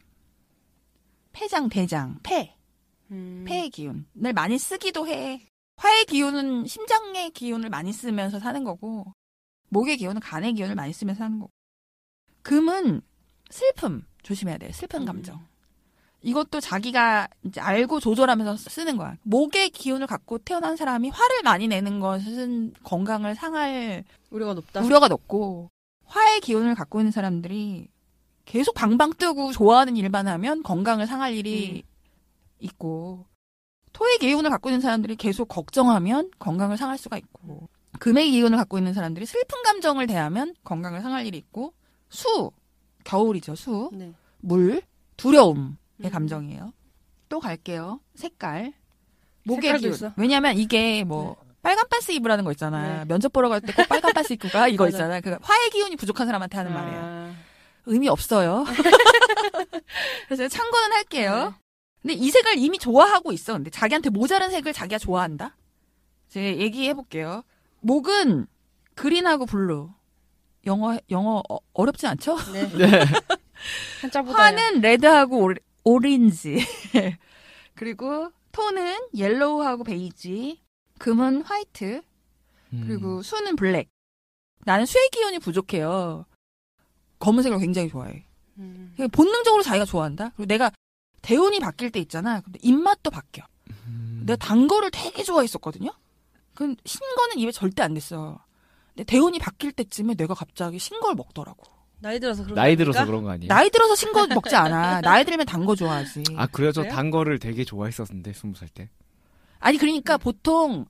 Speaker 1: 폐장, 대장, 폐의 기운을 많이 쓰기도 해. 화의 기운은 심장의 기운을 많이 쓰면서 사는 거고 목의 기운은 간의 기운을 많이 쓰면서 사는 거고 금은 슬픔 조심해야 돼요. 슬픈 감정. 이것도 자기가 이제 알고 조절하면서 쓰는 거야. 목의 기운을 갖고 태어난 사람이 화를 많이 내는 것은 건강을 상할 우려가 높고 화의 기운을 갖고 있는 사람들이 계속 방방 뜨고 좋아하는 일만 하면 건강을 상할 일이 있고 소의 기운을 갖고 있는 사람들이 계속 걱정하면 건강을 상할 수가 있고, 금의 기운을 갖고 있는 사람들이 슬픈 감정을 대하면 건강을 상할 일이 있고, 수, 겨울이죠, 수.
Speaker 3: 네.
Speaker 1: 물, 두려움의 감정이에요. 또 갈게요. 색깔. 목의
Speaker 3: 색깔도
Speaker 1: 기운.
Speaker 3: 있어?
Speaker 1: 왜냐면 이게 뭐, 빨간 반스 입으라는 거 있잖아.
Speaker 3: 네.
Speaker 1: 면접 보러 갈 때 꼭 빨간 반스 입고 가. 이거
Speaker 3: 맞아.
Speaker 1: 있잖아. 그 화의 기운이 부족한 사람한테 하는 말이에요.
Speaker 3: 아,
Speaker 1: 의미 없어요. 그래서 참고는 할게요.
Speaker 3: 네.
Speaker 1: 근데 이 색을 이미 좋아하고 있어. 근데 자기한테 모자란 색을 자기가 좋아한다? 제가 얘기해 볼게요. 목은 그린하고 블루. 영어 어렵지 않죠?
Speaker 3: 네.
Speaker 2: 네.
Speaker 3: 한자보다
Speaker 1: 화는 레드하고 오렌지. 그리고 톤은 옐로우하고 베이지. 금은 화이트. 그리고 수는 블랙. 나는 수의 기운이 부족해요. 검은색을 굉장히 좋아해. 본능적으로 자기가 좋아한다. 그리고 내가 대운이 바뀔 때 있잖아. 근데 입맛도 바뀌어. 내가 단 거를 되게 좋아했었거든요. 그 신 거는 입에 절대 안 댔어. 근데 대운이 바뀔 때쯤에 내가 갑자기 신 걸 먹더라고.
Speaker 3: 나이 들어서 그런
Speaker 2: 나이
Speaker 3: 겁니까?
Speaker 2: 들어서 그런 거 아니에요?
Speaker 1: 나이 들어서 신 거 먹지 않아. 나이 들면 단 거 좋아하지.
Speaker 2: 아, 그래요? 저
Speaker 3: 그래요?
Speaker 2: 단 거를 되게 좋아했었는데, 20살 때.
Speaker 1: 아니 그러니까 보통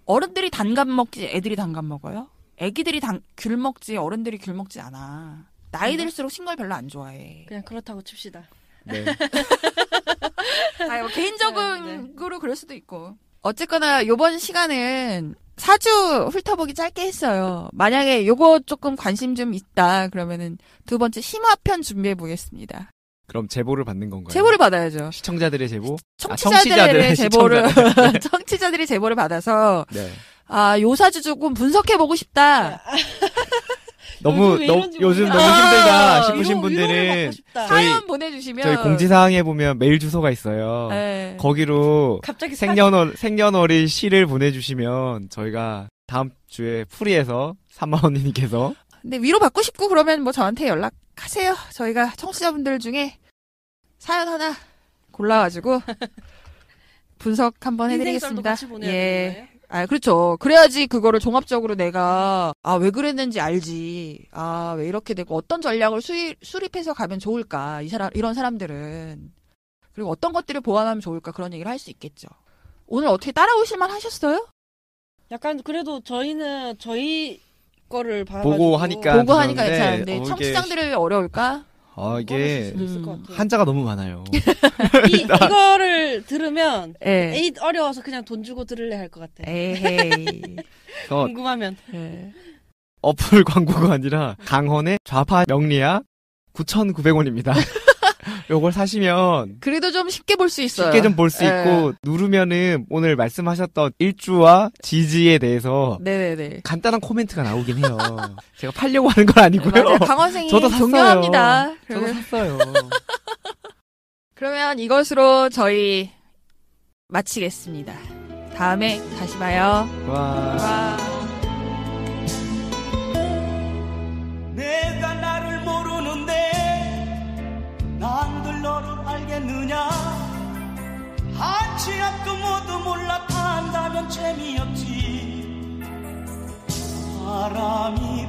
Speaker 1: 어른들이 단감 먹지 애들이 단감 먹어요? 애기들이 귤 먹지 어른들이 귤 먹지 않아. 나이 들수록 신 걸 별로 안 좋아해.
Speaker 3: 그냥 그렇다고 칩시다.
Speaker 2: 네.
Speaker 1: 뭐 개인적으로 그럴 수도 있고. 어쨌거나 요번 시간은 4주 훑어보기 짧게 했어요. 만약에 요거 조금 관심 좀 있다 그러면은 두 번째 심화편 준비해 보겠습니다.
Speaker 2: 그럼 제보를 받는 건가요?
Speaker 1: 제보를 받아야죠.
Speaker 2: 시청자들의 제보?
Speaker 1: 청취자들의 제보를
Speaker 2: 시청자들.
Speaker 1: 청취자들이 제보를 받아서
Speaker 2: 네.
Speaker 1: 요 4주 조금 분석해 보고 싶다.
Speaker 2: 너무
Speaker 3: 왜 이런지
Speaker 2: 요즘
Speaker 3: 모르겠다.
Speaker 2: 너무 힘들다
Speaker 1: 아,
Speaker 2: 싶으신
Speaker 3: 위로를
Speaker 2: 분들은
Speaker 3: 받고 싶다.
Speaker 2: 저희-
Speaker 1: 사연 보내주시면
Speaker 2: 저희 공지사항에 보면 메일 주소가 있어요.
Speaker 1: 네.
Speaker 2: 거기로
Speaker 3: 갑자기
Speaker 2: 생년월일 시를 보내주시면 저희가 다음 주에 풀이해서 3만 원님께서
Speaker 1: 근데 위로 받고 싶고 그러면 뭐 저한테 연락하세요. 저희가 청취자분들 중에 사연 하나 골라가지고 분석 한번
Speaker 3: 인생썰도
Speaker 1: 해드리겠습니다.
Speaker 3: 같이 보내야 되는 거예요?
Speaker 1: 그렇죠. 그래야지 그거를 종합적으로 내가 왜 그랬는지 알지. 왜 이렇게 되고 어떤 전략을 수립해서 가면 좋을까. 이런 사람들은. 그리고 어떤 것들을 보완하면 좋을까 그런 얘기를 할 수 있겠죠. 오늘 어떻게 따라오실 만 하셨어요?
Speaker 3: 약간 그래도 저희는 저희 거를 봐가지고
Speaker 2: 보고 하니까
Speaker 1: 보고 하니까
Speaker 2: 그런데,
Speaker 1: 괜찮은데
Speaker 2: 이게-
Speaker 1: 청취자들을 어려울까?
Speaker 2: 이게
Speaker 3: 수도 있을 것 같아요.
Speaker 2: 한자가 너무 많아요.
Speaker 3: 이거를 들으면
Speaker 1: 예.
Speaker 3: 에잇 어려워서 그냥 돈 주고 들을래 할 것 같아.
Speaker 1: 에헤이.
Speaker 2: 그래서
Speaker 3: 궁금하면
Speaker 1: 예.
Speaker 2: 어플 광고가 아니라 강헌의 좌파 명리학 9,900원입니다. 요걸 사시면
Speaker 1: 그래도 좀 쉽게 볼 수 있어요.
Speaker 2: 쉽게 좀 볼 수
Speaker 1: 예.
Speaker 2: 있고 누르면은 오늘 말씀하셨던 일주와 지지에 대해서
Speaker 1: 네네네.
Speaker 2: 간단한 코멘트가 나오긴 해요. 제가 팔려고 하는 건 아니고요.
Speaker 1: 맞아요. 강원생이
Speaker 2: 저도 샀어요.
Speaker 1: 존경합니다.
Speaker 2: 저도 샀어요.
Speaker 1: 그러면 이것으로 저희 마치겠습니다. 다음에 다시 봐요.
Speaker 2: 와.
Speaker 1: 와.
Speaker 5: 내가 나를 모르는데 난들 너를 알겠느냐 한치 앞도 모두 몰라 탄다면 재미없지 바람이